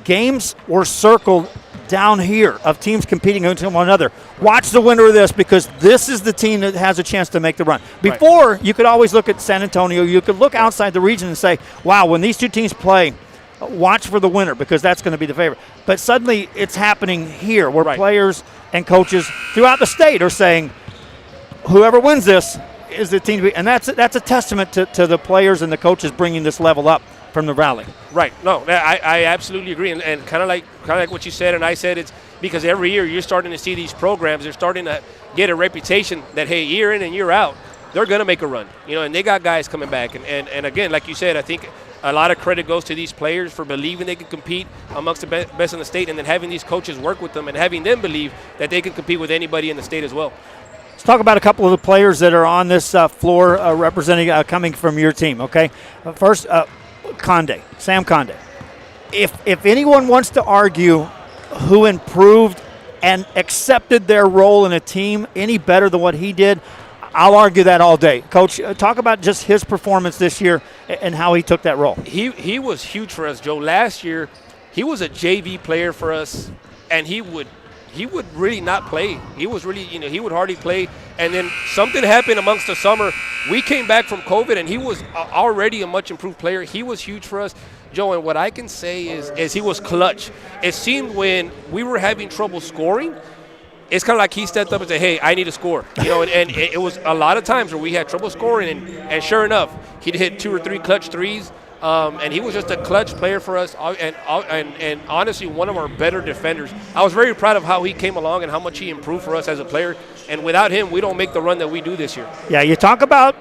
games were circled down here of teams competing against one another. Watch the winner of this, because this is the team that has a chance to make the run. Before, you could always look at San Antonio. You could look outside the region and say, wow, when these two teams play, watch for the winner, because that's going to be the favorite. But suddenly it's happening here where players and coaches throughout the state are saying, whoever wins this is the team to beat. And that's a testament to the players and the coaches bringing this level up from the Valley. Right. No, I absolutely agree. And kind of like what you said and I said, it's because every year you're starting to see these programs, they're starting to get a reputation that, hey, year in and year out, they're going to make a run. And they got guys coming back. And again, like you said, I think a lot of credit goes to these players for believing they can compete amongst the best in the state, and then having these coaches work with them and having them believe that they can compete with anybody in the state as well. Let's talk about a couple of the players that are on this floor representing, coming from your team, okay? First, Sam Conde. If anyone wants to argue who improved and accepted their role in a team any better than what he did, I'll argue that all day. Coach, talk about just his performance this year and how he took that role. He was huge for us, Joe. Last year, he was a JV player for us, and he would really not play. He was really, he would hardly play. And then something happened amongst the summer. We came back from COVID, and he was already a much improved player. He was huge for us, Joe. And what I can say is he was clutch. It seemed when we were having trouble scoring, it's kind of like he stepped up and said, hey, I need to score. And it was a lot of times where we had trouble scoring, and sure enough, he'd hit 2 or 3 clutch threes. And he was just a clutch player for us, and honestly, one of our better defenders. I was very proud of how he came along and how much he improved for us as a player. And without him, we don't make the run that we do this year. Yeah, you talk about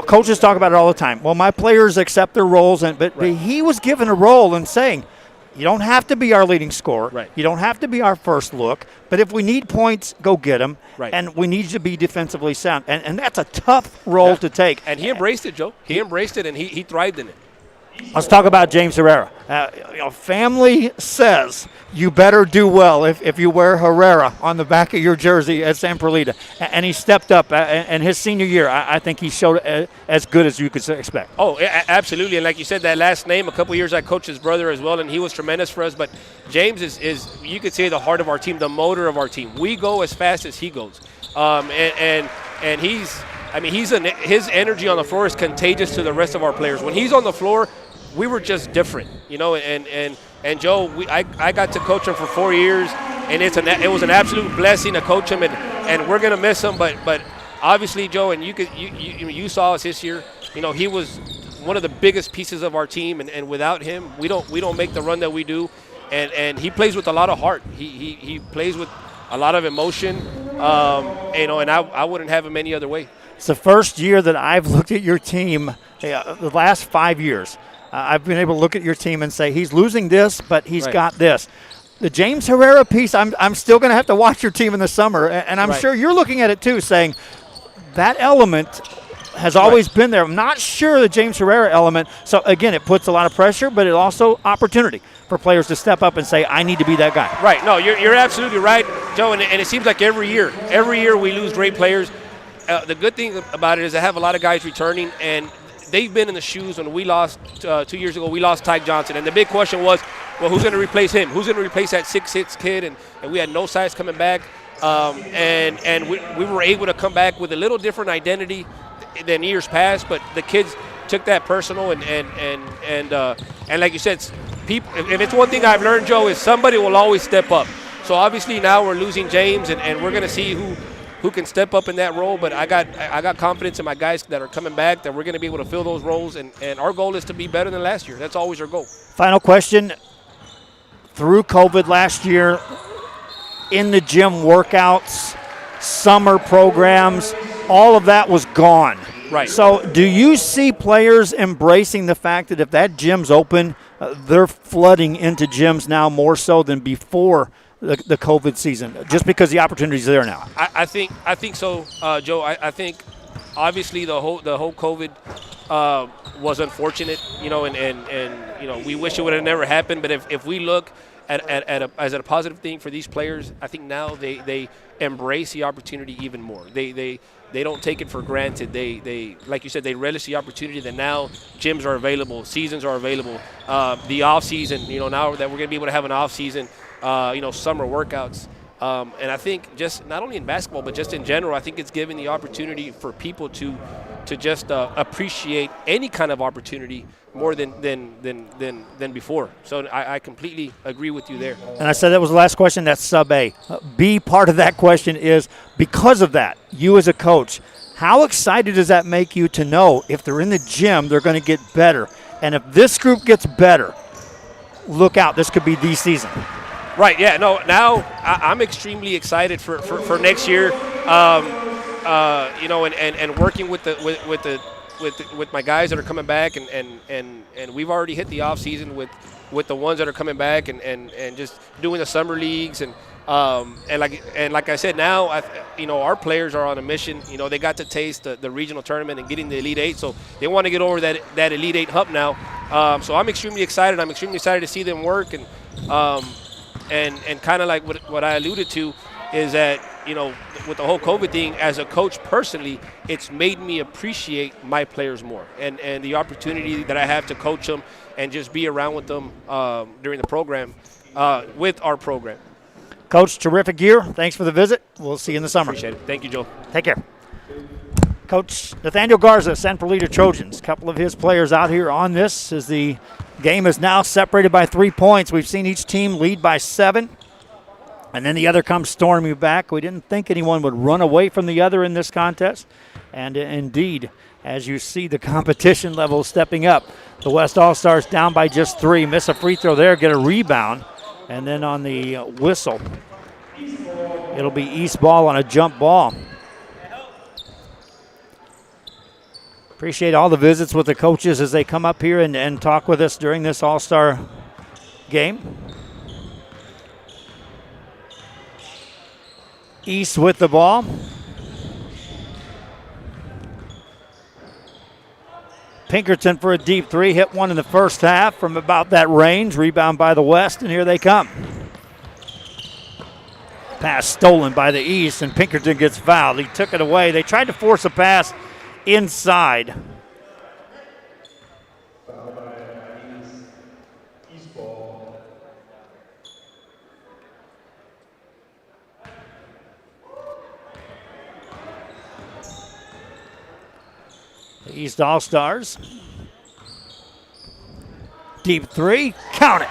coaches talk about it all the time. Well, my players accept their roles, but he was given a role and saying, you don't have to be our leading scorer. Right. You don't have to be our first look. But if we need points, go get them. Right. And we need to be defensively sound. And that's a tough role to take. And he embraced it, Joe. He embraced it, and he thrived in it. Let's talk about James Herrera. Family says you better do well if you wear Herrera on the back of your jersey at Samperlita. And he stepped up. And his senior year, I think he showed as good as you could expect. Oh, absolutely. And like you said, that last name, a couple years I coached his brother as well, and he was tremendous for us. But James is you could say, the heart of our team, the motor of our team. We go as fast as he goes. And he's his energy on the floor is contagious to the rest of our players. When he's on the floor, we were just different, and Joe, I got to coach him for 4 years, and it was an absolute blessing to coach him, and we're gonna miss him, but obviously, Joe, and you saw us this year, he was one of the biggest pieces of our team, and without him, we don't make the run that we do. and he plays with a lot of heart. He plays with a lot of emotion, and I wouldn't have him any other way. It's the first year that I've looked at your team, the last 5 years. I've been able to look at your team and say he's losing this, but he's got this. The James Herrera piece, I'm still going to have to watch your team in the summer, and I'm sure you're looking at it too, saying that element has always been there. I'm not sure the James Herrera element. So, again, it puts a lot of pressure, but it also opportunity for players to step up and say, I need to be that guy. Right. No, you're absolutely right, Joe, and it seems like every year we lose great players. The good thing about it is I have a lot of guys returning, and they've been in the shoes when we lost 2 years ago. We lost Tyke Johnson, and the big question was, well, who's going to replace him? Who's going to replace that 6'6" kid? And we had no size coming back, and we were able to come back with a little different identity than years past. But the kids took that personal, and like you said, people. If it's one thing I've learned, Joe, is somebody will always step up. So obviously now we're losing James, and we're going to see who can step up in that role. But I got confidence in my guys that are coming back that we're going to be able to fill those roles, and our goal is to be better than last year. That's always our goal. Final question. Through COVID last year, in the gym workouts, summer programs, all of that was gone. Right. So do you see players embracing the fact that if that gym's open, they're flooding into gyms now more so than before the COVID season, just because the opportunity's there now? I think so, Joe. I think obviously the whole COVID was unfortunate, and we wish it would have never happened. But if we look as a positive thing for these players, I think now they embrace the opportunity even more. They don't take it for granted. They like you said, they relish the opportunity that now gyms are available, seasons are available, the off season. Now that we're going to be able to have an off season, summer workouts. And I think just not only in basketball, but just in general, I think it's giving the opportunity for people to just appreciate any kind of opportunity more than before. So I completely agree with you there. And I said that was the last question. That's sub A. B part of that question is, because of that, you as a coach, how excited does that make you to know if they're in the gym, they're going to get better? And if this group gets better, look out, this could be the season. Right, yeah, no, now I'm extremely excited for next year, and working with my guys that are coming back, and we've already hit the off season with the ones that are coming back, and just doing the summer leagues, and like I said, now our players are on a mission. They got to taste the regional tournament and getting the Elite Eight, so they want to get over that Elite Eight hump now. So I'm extremely excited. I'm extremely excited to see them work, and kind of like what I alluded to is that, with the whole COVID thing, as a coach personally, it's made me appreciate my players more and the opportunity that I have to coach them and just be around with them during the program, with our program. Coach, terrific year. Thanks for the visit. We'll see you in the summer. Appreciate it. Thank you, Joe. Take care. Coach Nathaniel Garza, Sanford Leader Trojans. A couple of his players out here on this as the game is now separated by 3 points. We've seen each team lead by 7, and then the other comes storming back. We didn't think anyone would run away from the other in this contest, and indeed, as you see the competition level stepping up, the West All-Stars down by just 3. Miss a free throw there, get a rebound, and then on the whistle, it'll be East ball on a jump ball. Appreciate all the visits with the coaches as they come up here and talk with us during this All-Star game. East with the ball. Pinkerton for a deep 3, hit one in the first half from about that range. Rebound by the West, and here they come. Pass stolen by the East, and Pinkerton gets fouled. He took it away. They tried to force a pass inside. East ball. The East All-Stars. Deep 3, count it.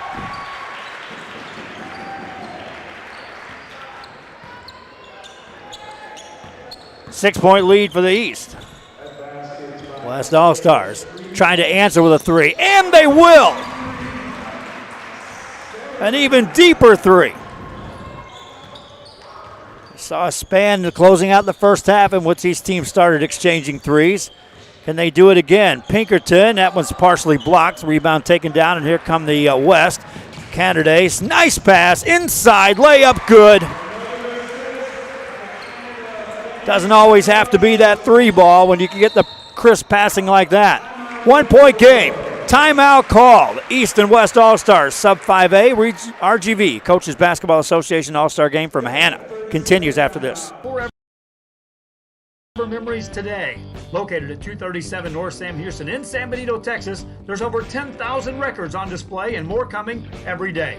Six-point lead for the East. West All-Stars trying to answer with a 3, and they will. An even deeper three. Saw a span closing out the first half in which these teams started exchanging threes. Can they do it again? Pinkerton, that one's partially blocked. Rebound taken down, and here come the West. Candidates, nice pass, inside, layup good. Doesn't always have to be that three ball when you can get the crisp passing like that. 1 point game. Timeout called. East and West All-Stars, sub 5A, RGV, Coaches Basketball Association All-Star game from Hannah. Continues after this. Forever Memories today. Located at 237 North Sam Houston in San Benito, Texas, there's over 10,000 records on display and more coming every day.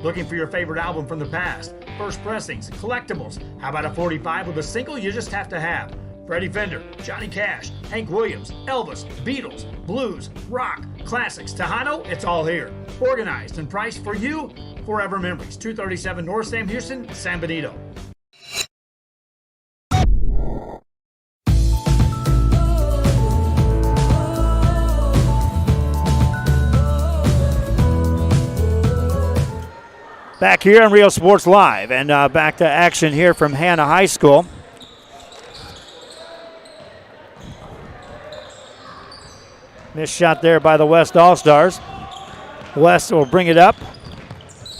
Looking for your favorite album from the past? First pressings, collectibles. How about a 45 with a single you just have to have? Freddie Fender, Johnny Cash, Hank Williams, Elvis, Beatles, blues, rock, classics, Tejano, it's all here. Organized and priced for you. Forever Memories, 237 North Sam Houston, San Benito. Back here on Real Sports Live, and back to action here from Hannah High School. Missed shot there by the West All-Stars. West will bring it up.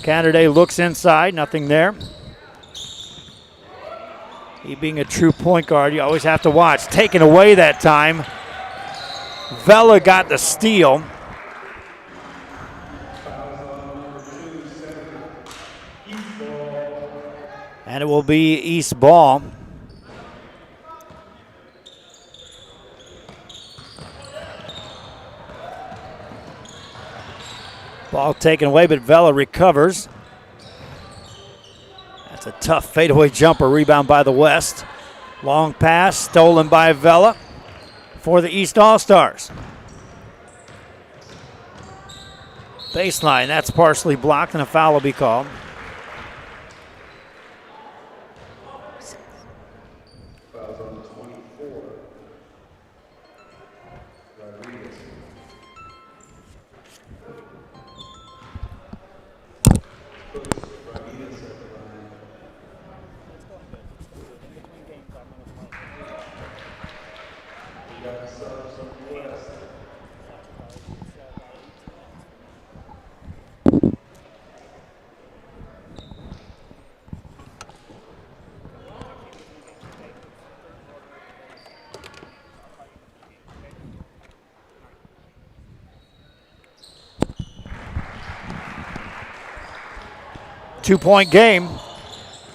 Canada looks inside, nothing there. He being a true point guard, you always have to watch. Taken away that time. Vela got the steal. And it will be East ball. Ball taken away, but Vela recovers. That's a tough fadeaway jumper. Rebound by the West. Long pass stolen by Vela for the East All-Stars. Baseline, that's partially blocked, and a foul will be called. Two-point game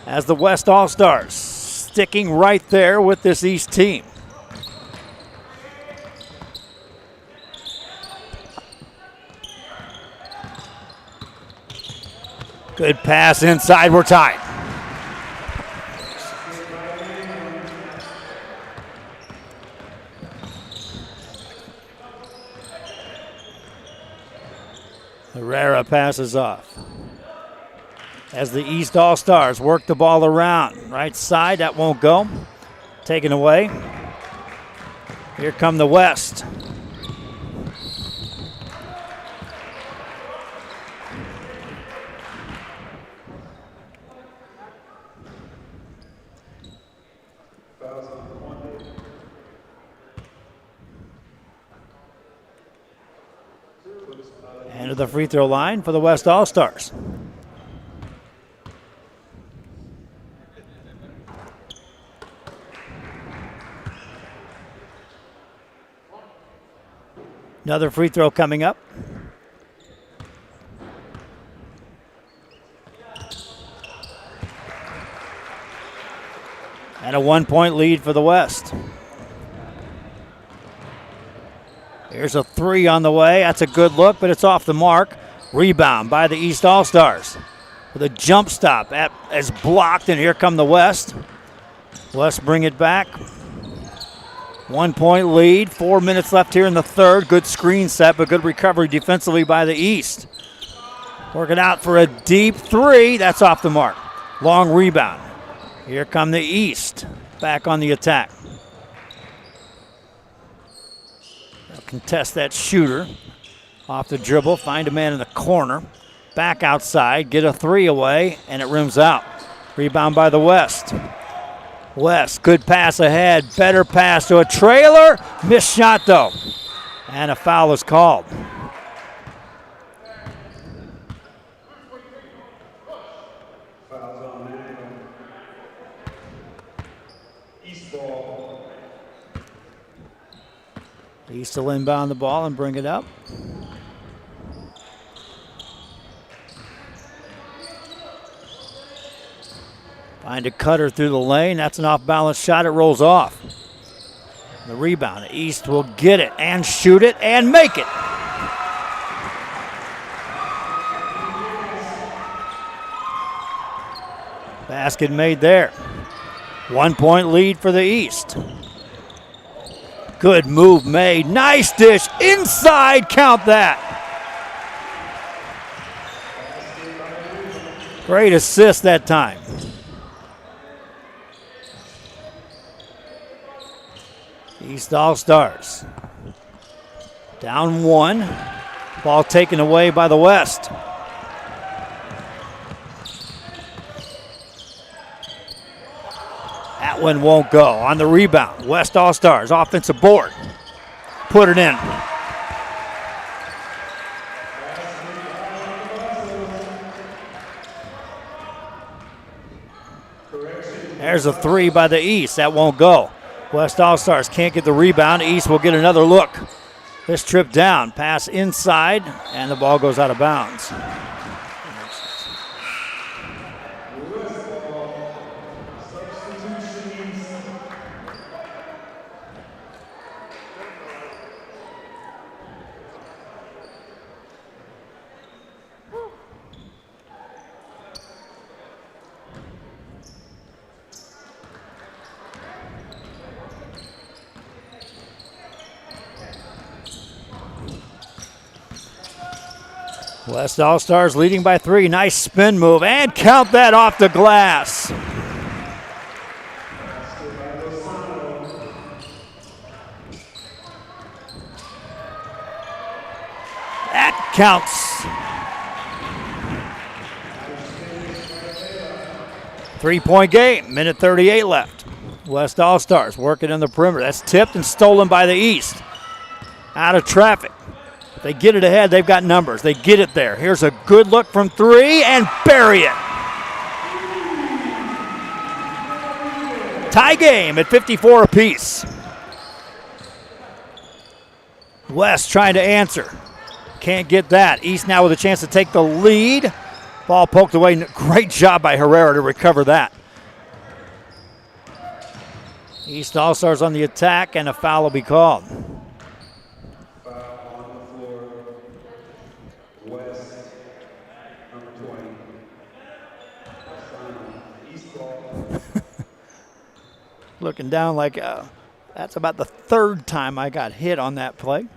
as the West All-Stars sticking right there with this East team. Good pass inside, we're tied. Herrera passes off. As the East All-Stars work the ball around. Right side, that won't go. Taken away. Here come the West. And to the free throw line for the West All-Stars. Another free throw coming up. And a 1-point lead for the West. Here's a three on the way. That's a good look, but it's off the mark. Rebound by the East All-Stars. With a jump stop as blocked, and here come the West. West bring it back. 1 point lead, 4 minutes left here in the third. Good screen set, but good recovery defensively by the East. Working out for a deep three. That's off the mark. Long rebound. Here come the East. Back on the attack. They'll contest that shooter. Off the dribble, find a man in the corner. Back outside, get a 3 away, and it rims out. Rebound by the West. West, good pass ahead, better pass to a trailer. Missed shot though, and a foul is called. East will inbound the ball and bring it up. Find a cutter through the lane. That's an off-balance shot. It rolls off. The rebound. East will get it and shoot it and make it. Basket made there. 1 point lead for the East. Good move made. Nice dish. Inside. Count that. Great assist that time. East All-Stars. Down 1. Ball taken away by the West. That one won't go. On the rebound, West All-Stars, offensive board. Put it in. There's a 3 by the East. That won't go. West All-Stars can't get the rebound. East will get another look. This trip down, pass inside, and the ball goes out of bounds. West All-Stars leading by 3. Nice spin move, and count that off the glass. That counts. 3-point game, minute 38 left. West All-Stars working in the perimeter. That's tipped and stolen by the East. Out of traffic. If they get it ahead, they've got numbers. They get it there. Here's a good look from 3 and bury it. Tie game at 54 apiece. West trying to answer. Can't get that. East now with a chance to take the lead. Ball poked away. Great job by Herrera to recover that. East All-Stars on the attack, and a foul will be called. Looking down like that's about the 3rd time I got hit on that play.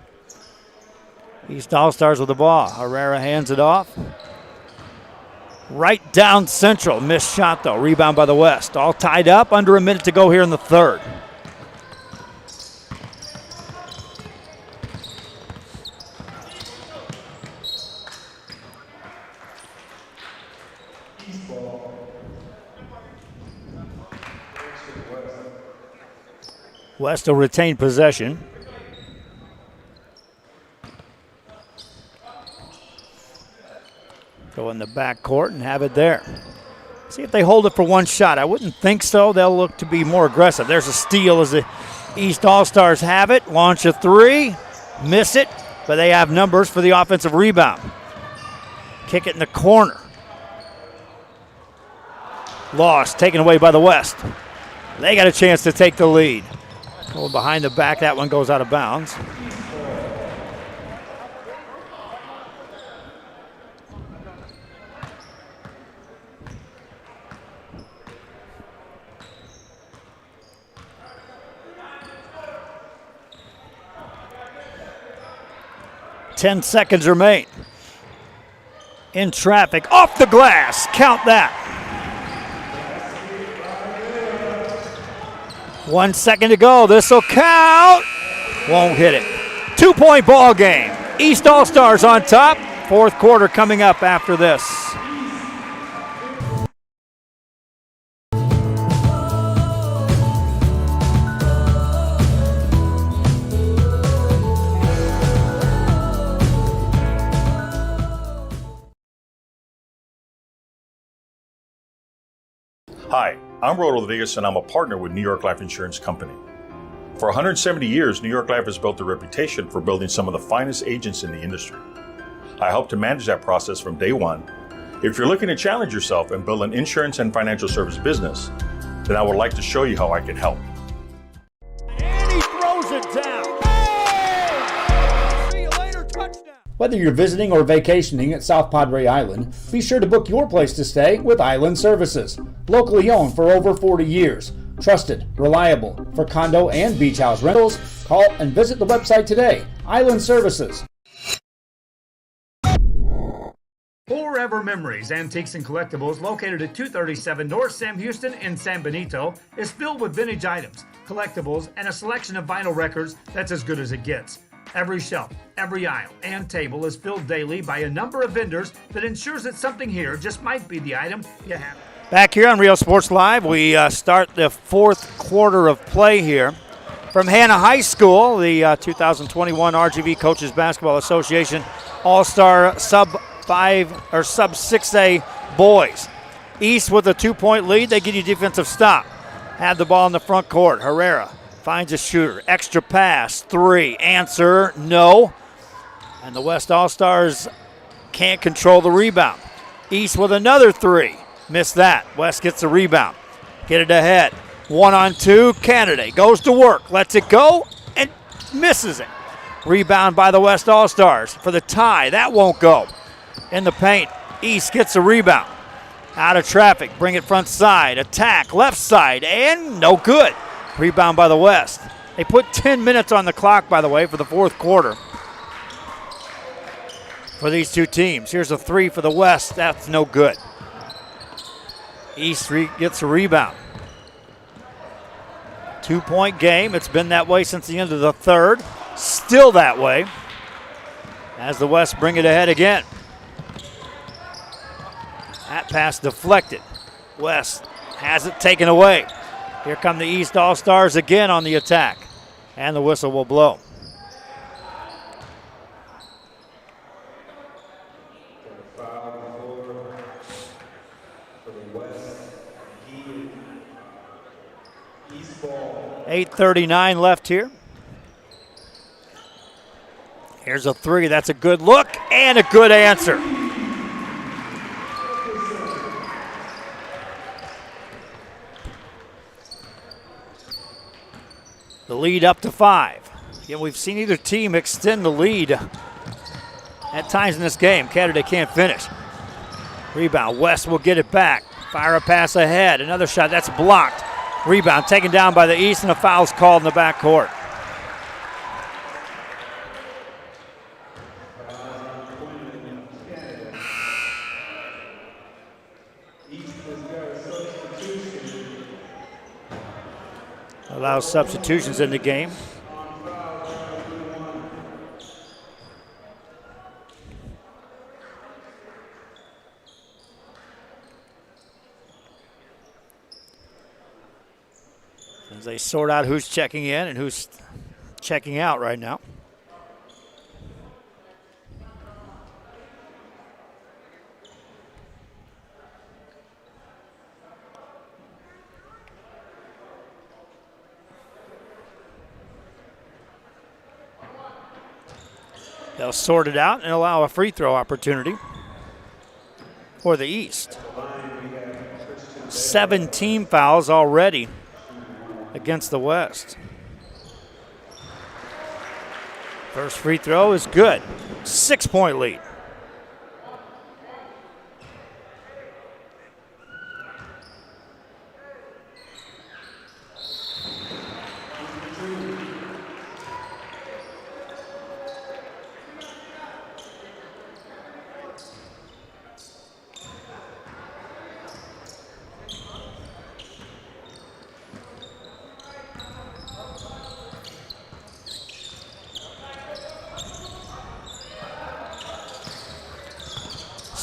East All-Stars with the ball. Herrera hands it off. Right down central. Missed shot though. Rebound by the West. All tied up. Under a minute to go here in the 3rd. West will retain possession. Go in the backcourt and have it there. See if they hold it for one shot. I wouldn't think so. They'll look to be more aggressive. There's a steal as the East All-Stars have it. Launch a 3. Miss it, but they have numbers for the offensive rebound. Kick it in the corner. Lost, taken away by the West. They got a chance to take the lead. Going behind the back, that one goes out of bounds. Ten seconds remain. In traffic, off the glass, count that. 1 second to go. This will count. Won't hit it. 2-point ball game. East All-Stars on top, Fourth quarter coming up after this. Hi, I'm Rod Rodriguez and I'm a partner with New York Life Insurance Company. For 170 years, New York Life has built a reputation for building some of the finest agents in the industry. I help to manage that process from day one. If you're looking to challenge yourself and build an insurance and financial service business, then I would like to show you how I can help. And he throws it down. Hey! See you later, touchdown. Whether you're visiting or vacationing at South Padre Island, be sure to book your place to stay with Island Services. Locally owned for over 40 years. Trusted, reliable. For condo and beach house rentals, call and visit the website today. Island Services. Forever Memories, Antiques and Collectibles, located at 237 North Sam Houston in San Benito, is filled with vintage items, collectibles, and a selection of vinyl records that's as good as it gets. Every shelf, every aisle, and table is filled daily by a number of vendors that ensures that something here just might be the item you have. Back here on Real Sports Live, we start the fourth quarter of play here. From Hannah High School, the 2021 RGV Coaches Basketball Association All-Star Sub-5 or Sub-6A boys. East with a 2-point lead, they get you defensive stop. Have the ball in the front court. Herrera finds a shooter. Extra pass, 3. Answer, no. And the West All-Stars can't control the rebound. East with another 3. Missed that. West gets the rebound. Get it ahead. 1-on-2. Candidate goes to work. Lets it go and misses it. Rebound by the West All-Stars for the tie. That won't go. In the paint. East gets the rebound. Out of traffic. Bring it front side. Attack. Left side. And no good. Rebound by the West. They put 10 minutes on the clock, by the way, for the fourth quarter for these two teams. Here's a 3 for the West. That's no good. East gets a rebound. 2-point game. It's been that way since the end of the third. Still that way as the West bring it ahead again. That pass deflected. West has it taken away. Here come the East All-Stars again on the attack. And the whistle will blow. .8:39 left here. Here's a 3. That's a good look and a good answer. The lead up to 5. Again, we've seen either team extend the lead at times in this game. Canada can't finish. Rebound. West will get it back. Fire a pass ahead. Another shot. That's blocked. Rebound taken down by the East, and a foul's called in the backcourt. Allows substitutions in the game. As they sort out who's checking in and who's checking out right now. They'll sort it out and allow a free throw opportunity for the East. 17 fouls already against the West. First free throw is good. 6-point lead.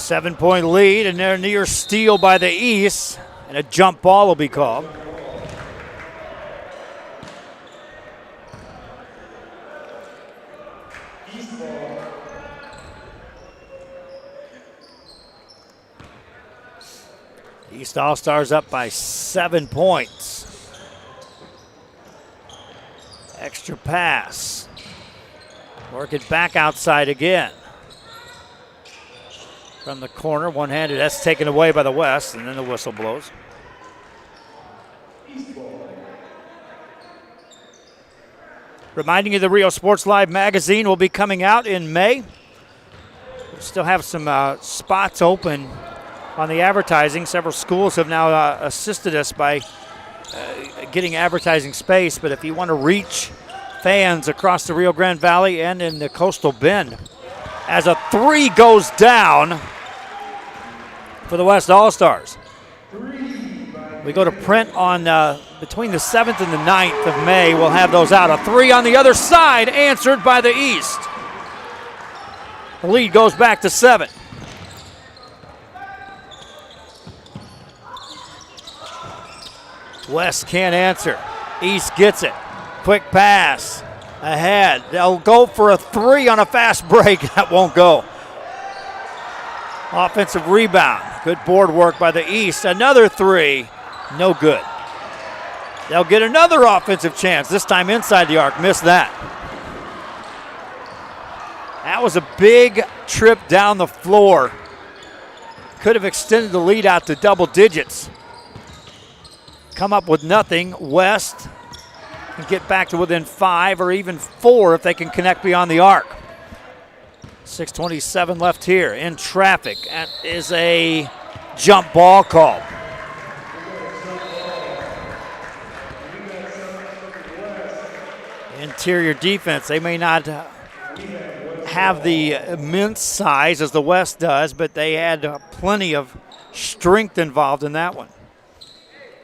7-point lead, and they're near steal by the East, and a jump ball will be called. East All-Stars up by 7 points. Extra pass. Work it back outside again. From the corner, one-handed. That's taken away by the West, and then the whistle blows. Reminding you the Rio Sports Live magazine will be coming out in May. We still have some spots open on the advertising. Several schools have now assisted us by getting advertising space, but if you want to reach fans across the Rio Grande Valley and in the Coastal Bend, as a 3 goes down for the West All-Stars. We go to print on between the 7th and the 9th of May. We'll have those out. A 3 on the other side, answered by the East. The lead goes back to 7. West can't answer. East gets it. Quick pass ahead. They'll go for a 3 on a fast break. That won't go. Offensive rebound. Good board work by the East. Another 3. No good. They'll get another offensive chance, this time inside the arc. Missed that. That was a big trip down the floor. Could have extended the lead out to double digits. Come up with nothing. West can get back to within 5 or even 4 if they can connect beyond the arc. 6:27 left here in traffic. That is a jump ball call. Interior defense, they may not have the immense size as the West does, but they had plenty of strength involved in that one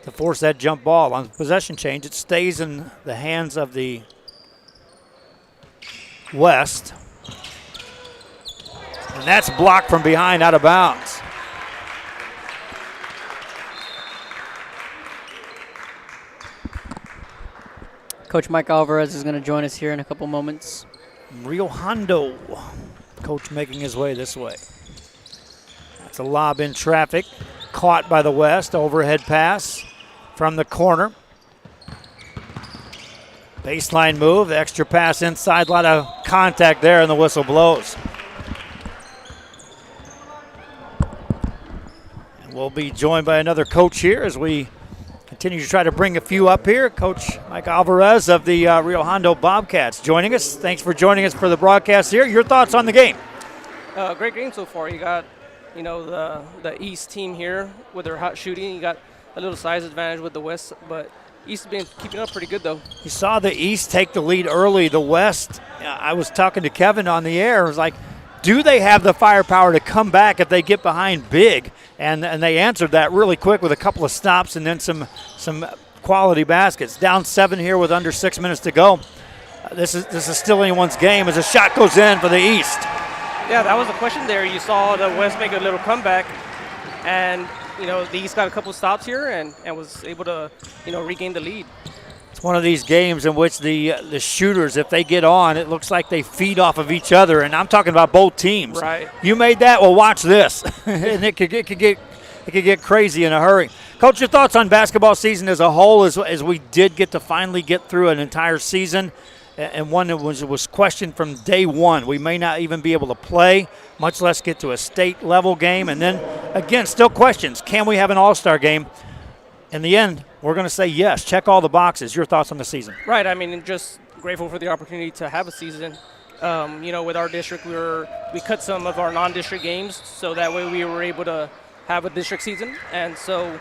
to force that jump ball. On possession change, it stays in the hands of the West. And that's blocked from behind, out of bounds. Coach Mike Alvarez is going to join us here in a couple moments. Rio Hondo, coach making his way this way. That's a lob in traffic, caught by the West. Overhead pass from the corner. Baseline move, extra pass inside, a lot of contact there, and the whistle blows. And we'll be joined by another coach here as we continue to try to bring a few up here. Coach Mike Alvarez of the Rio Hondo Bobcats joining us. Thanks for joining us for the broadcast here. Your thoughts on the game? Great game so far. You got, the East team here with their hot shooting. You got a little size advantage with the West, but East has been keeping up pretty good, though. You saw the East take the lead early. The West, I was talking to Kevin on the air. I was like, do they have the firepower to come back if they get behind big? And they answered that really quick with a couple of stops and then some quality baskets. Down 7 here with under 6 minutes to go. This is still anyone's game as a shot goes in for the East. Yeah, that was the question there. You saw the West make a little comeback, and the East got a couple stops here and was able to regain the lead. It's one of these games in which the shooters, if they get on, it looks like they feed off of each other, and I'm talking about both teams. Right. You made that, well, watch this. And it could get crazy in a hurry. Coach, your thoughts on basketball season as a whole as we did get to finally get through an entire season, and one that was questioned from day one. We may not even be able to play, much less get to a state-level game. And then, again, still questions. Can we have an all-star game? In the end, we're going to say yes. Check all the boxes. Your thoughts on the season? Right. I mean, just grateful for the opportunity to have a season. With our district, we cut some of our non-district games, so that way we were able to have a district season. And so,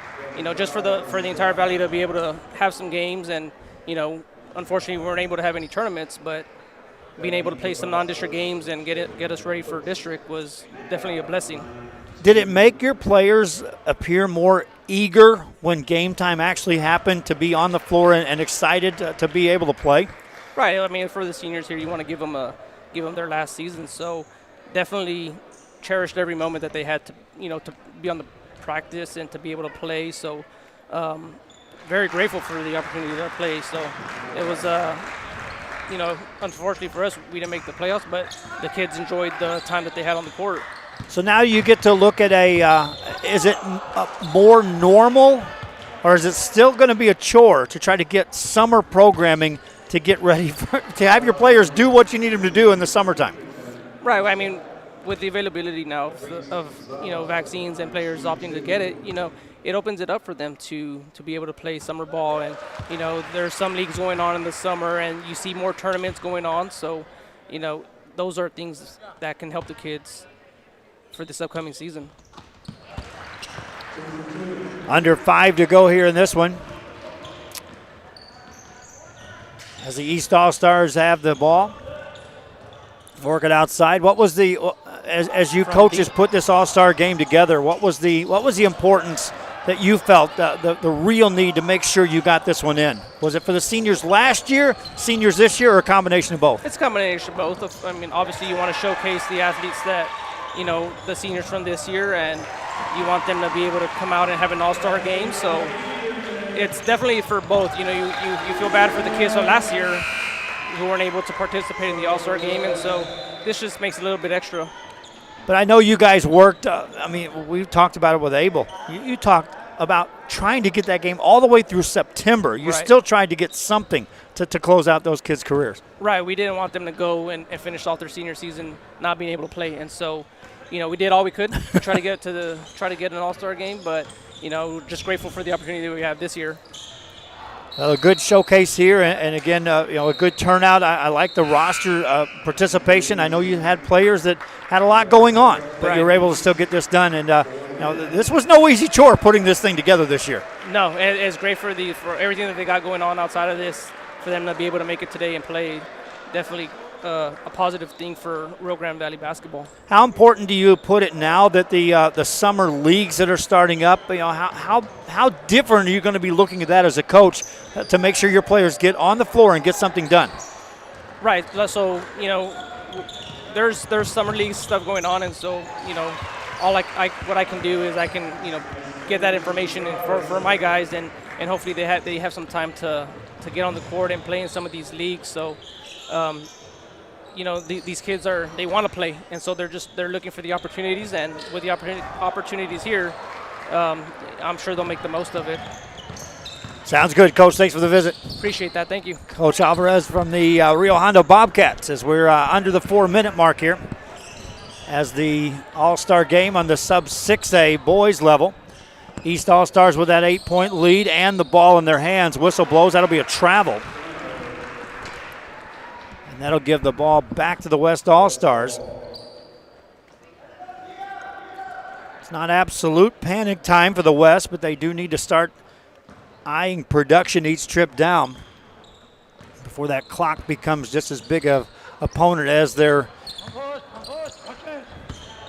just for the entire valley to be able to have some games, and unfortunately we weren't able to have any tournaments, but being able to play some non-district games and get us ready for district was definitely a blessing. Did it make your players appear more eager when game time actually happened to be on the floor and excited to be able to play? Right. I mean, for the seniors here, you want to give them their last season. So definitely cherished every moment that they had to, to be on the practice and to be able to play. So very grateful for the opportunity to play. So it was, unfortunately for us, we didn't make the playoffs, but the kids enjoyed the time that they had on the court. So now you get to look at is it more normal, or is it still going to be a chore to try to get summer programming to get ready to have your players do what you need them to do in the summertime? Right. I mean, with the availability now of vaccines and players opting to get it, it opens it up for them to be able to play summer ball. And, there's some leagues going on in the summer, and you see more tournaments going on. So, those are things that can help the kids for this upcoming season. Under 5 to go here in this one, as the East All-Stars have the ball. Work it outside. What was as you coaches put this All-Star game together, what was the importance that you felt, the real need to make sure you got this one in? Was it for the seniors last year, seniors this year, or a combination of both? It's a combination of both. I mean, obviously you want to showcase the athletes that, the seniors from this year, and you want them to be able to come out and have an all-star game. So it's definitely for both. You feel bad for the kids from last year who weren't able to participate in the all-star game, and so this just makes it a little bit extra. But I know you guys worked, we've talked about it with Abel. You talked about trying to get that game all the way through September. You still tried to get something to close out those kids' careers. Right, we didn't want them to go and finish off their senior season not being able to play, and so we did all we could to try to get an all-star game, but just grateful for the opportunity that we have this year. Well, a good showcase here, and again, a good turnout. I like the roster participation. I know you had players that had a lot going on, but you were able to still get this done. And this was no easy chore putting this thing together this year. No, it's great for everything that they got going on outside of this, for them to be able to make it today and play. Definitely a positive thing for Rio Grande Valley basketball. How important do you put it now that the summer leagues that are starting up? How different are you going to be looking at that as a coach to make sure your players get on the floor and get something done? Right. So there's summer league stuff going on, and so what I can do is I can get that information for my guys, and hopefully they have some time to get on the court and play in some of these leagues. So. These kids they want to play, and so they're looking for the opportunities, and with the opportunities here, I'm sure they'll make the most of it. Sounds good, Coach. Thanks for the visit. Appreciate that. Thank you. Coach Alvarez from the Rio Hondo Bobcats, as we're under the 4-minute mark here as the All-Star game on the sub-6A boys level. East All-Stars with that 8-point lead and the ball in their hands. Whistle blows. That'll be a travel. And that'll give the ball back to the West All-Stars. It's not absolute panic time for the West, but they do need to start eyeing production each trip down before that clock becomes just as big of opponent as their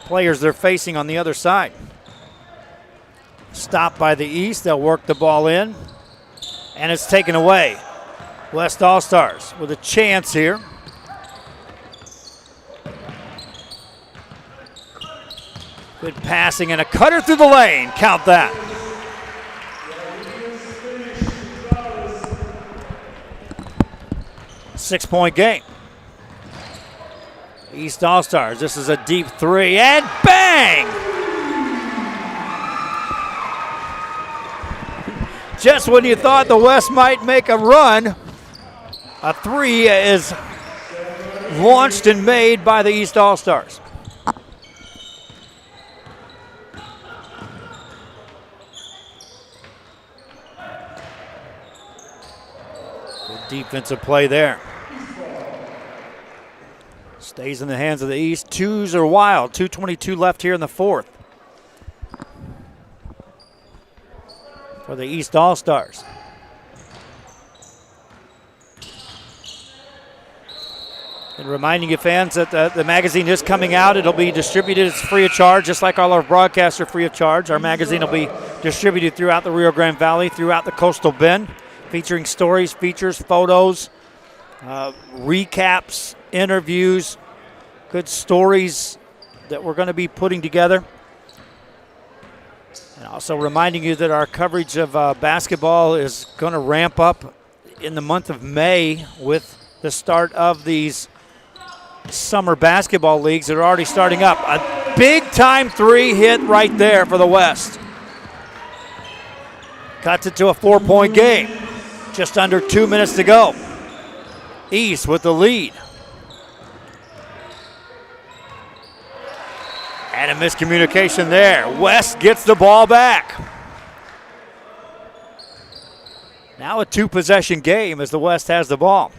players they're facing on the other side. Stopped by the East. They'll work the ball in, and it's taken away. West All-Stars with a chance here. Good passing and a cutter through the lane. Count that. Six-point game. East All-Stars. This is a deep three, and bang! Just when you thought the West might make a run, a three is launched and made by the East All-Stars. Defensive play there. Stays in the hands of the East. Twos are wild. 2:22 left here in the fourth for the East All-Stars. And reminding you fans that the magazine is coming out. It'll be distributed. It's free of charge, just like all our broadcasts are free of charge. Our magazine will be distributed throughout the Rio Grande Valley, throughout the Coastal Bend, featuring stories, features, photos, recaps, interviews, good stories that we're going to be putting together. And also reminding you that our coverage of basketball is going to ramp up in the month of May with the start of these summer basketball leagues that are already starting up. A big-time three hit right there for the West. Cuts it to a 4-point game. Just under 2 minutes to go. East with the lead. And a miscommunication there. West gets the ball back. Now a two-possession game as the West has the ball.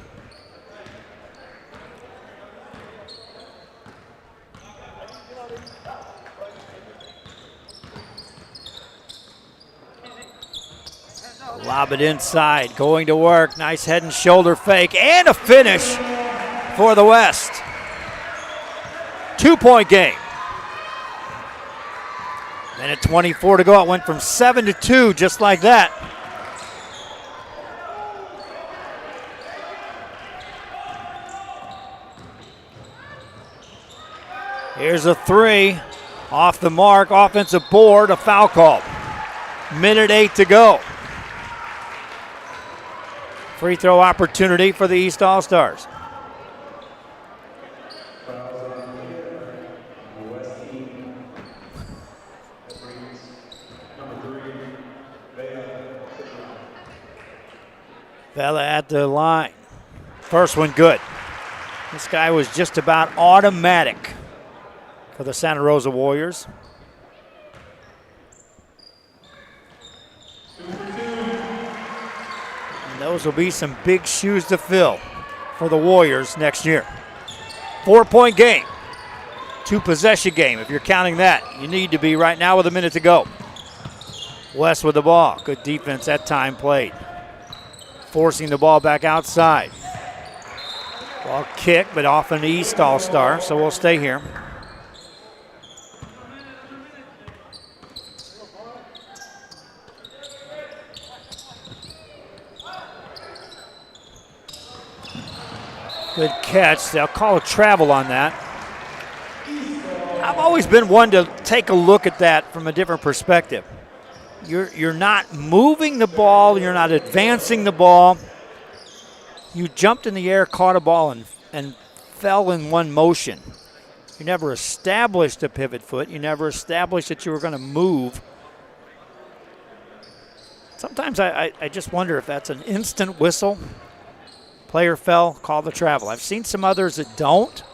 Lob it inside, going to work. Nice head and shoulder fake, and a finish for the West. 2-point game. Minute 24 to go. It went from 7 to 2, just like that. Here's a three. Off the mark, offensive board, a foul call. Minute 8 to go. Free throw opportunity for the East All-Stars. Vela at the line. First one good. This guy was just about automatic for the Santa Rosa Warriors. And those will be some big shoes to fill for the Warriors next year. 4-point game. Two-possession game, if you're counting that. You need to be right now with a minute to go. West with the ball. Good defense that time played. Forcing the ball back outside. Ball kick, but off an East All-Star, so we'll stay here. Good catch. They'll call a travel on that. I've always been one to take a look at that from a different perspective. You're not moving the ball. You're not advancing the ball. You jumped in the air, caught a ball, and fell in one motion. You never established a pivot foot. You never established that you were going to move. Sometimes I just wonder if that's an instant whistle. Player fell, call the travel. I've seen some others that don't.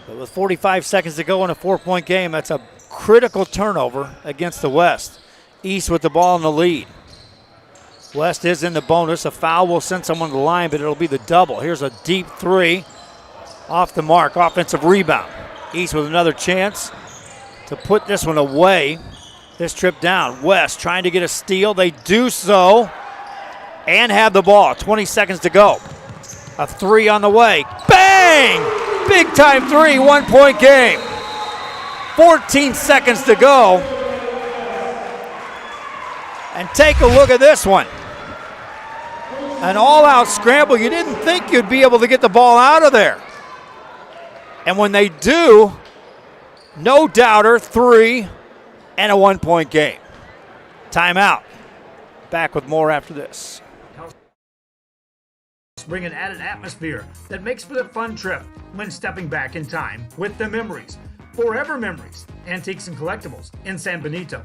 But with 45 seconds to go in a 4-point game, that's a critical turnover against the West. East with the ball in the lead. West is in the bonus. A foul will send someone to the line, but it'll be the double. Here's a deep three. Off the mark, offensive rebound. East with another chance to put this one away. This trip down. West trying to get a steal. They do so and have the ball. 20 seconds to go. A three on the way. Bang! Big time three, 1-point game. 14 seconds to go. And take a look at this one. An all-out scramble. You didn't think you'd be able to get the ball out of there. And when they do, no doubter, three and a 1-point game. Timeout. Back with more after this. Bring an added atmosphere that makes for the fun trip when stepping back in time with the memories. Forever Memories, Antiques and Collectibles in San Benito.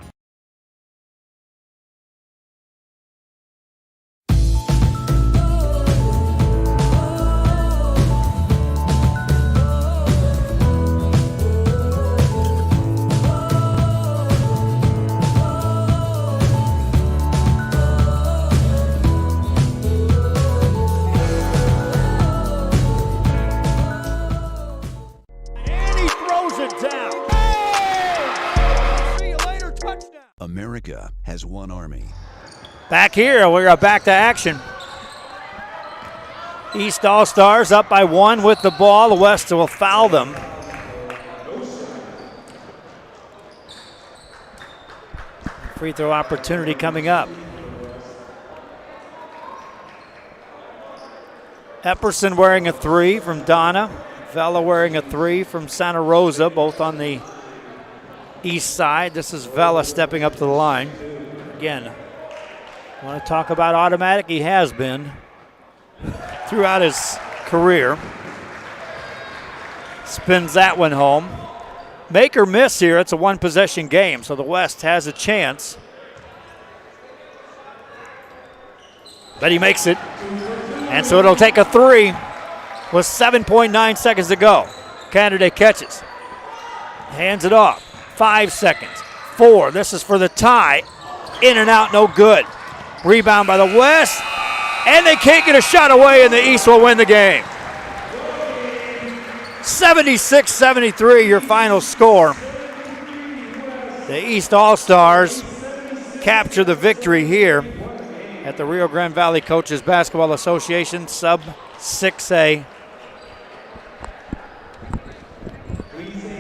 America has one army. Back here, we're back to action. East All-Stars up by 1 with the ball. The West will foul them. Free throw opportunity coming up. Epperson wearing a 3 from Donna. Vela wearing a 3 from Santa Rosa, both on the east side. This is Vela stepping up to the line. Again, want to talk about automatic? He has been throughout his career. Spins that one home. Make or miss here. It's a one-possession game, so the West has a chance. But he makes it. And so it'll take a 3 with 7.9 seconds to go. Canada catches. Hands it off. 5 seconds. 4. This is for the tie. In and out, no good. Rebound by the West. And they can't get a shot away, and the East will win the game. 76-73, your final score. The East All-Stars capture the victory here at the Rio Grande Valley Coaches Basketball Association Sub 6A.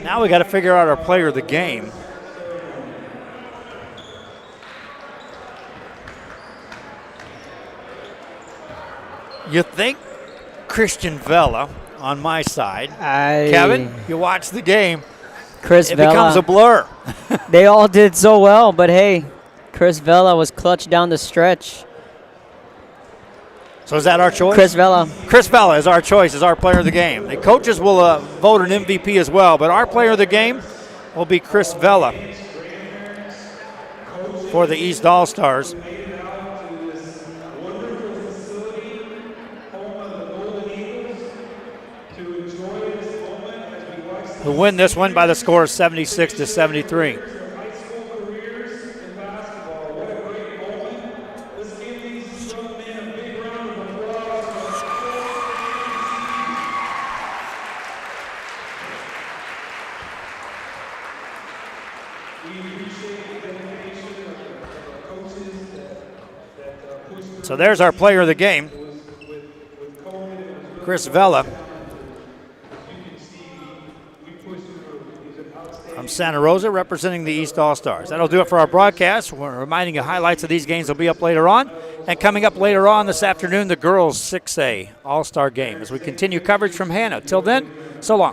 Now we got to figure out our player of the game. You think Christian Vela on my side. Kevin, you watch the game. Chris Vela. It becomes a blur. They all did so well, but hey, Chris Vela was clutch down the stretch. So is that our choice? Chris Vela. Chris Vela is our choice, is our player of the game. The coaches will vote an MVP as well, but our player of the game will be Chris Vela for the East All-Stars. Who win this one by the score of 76-73. So there's our player of the game, Chris Vela from Santa Rosa, representing the East All-Stars. That'll do it for our broadcast. We're reminding you highlights of these games will be up later on. And coming up later on this afternoon, the girls 6A All-Star game as we continue coverage from Hannah. Till then, so long.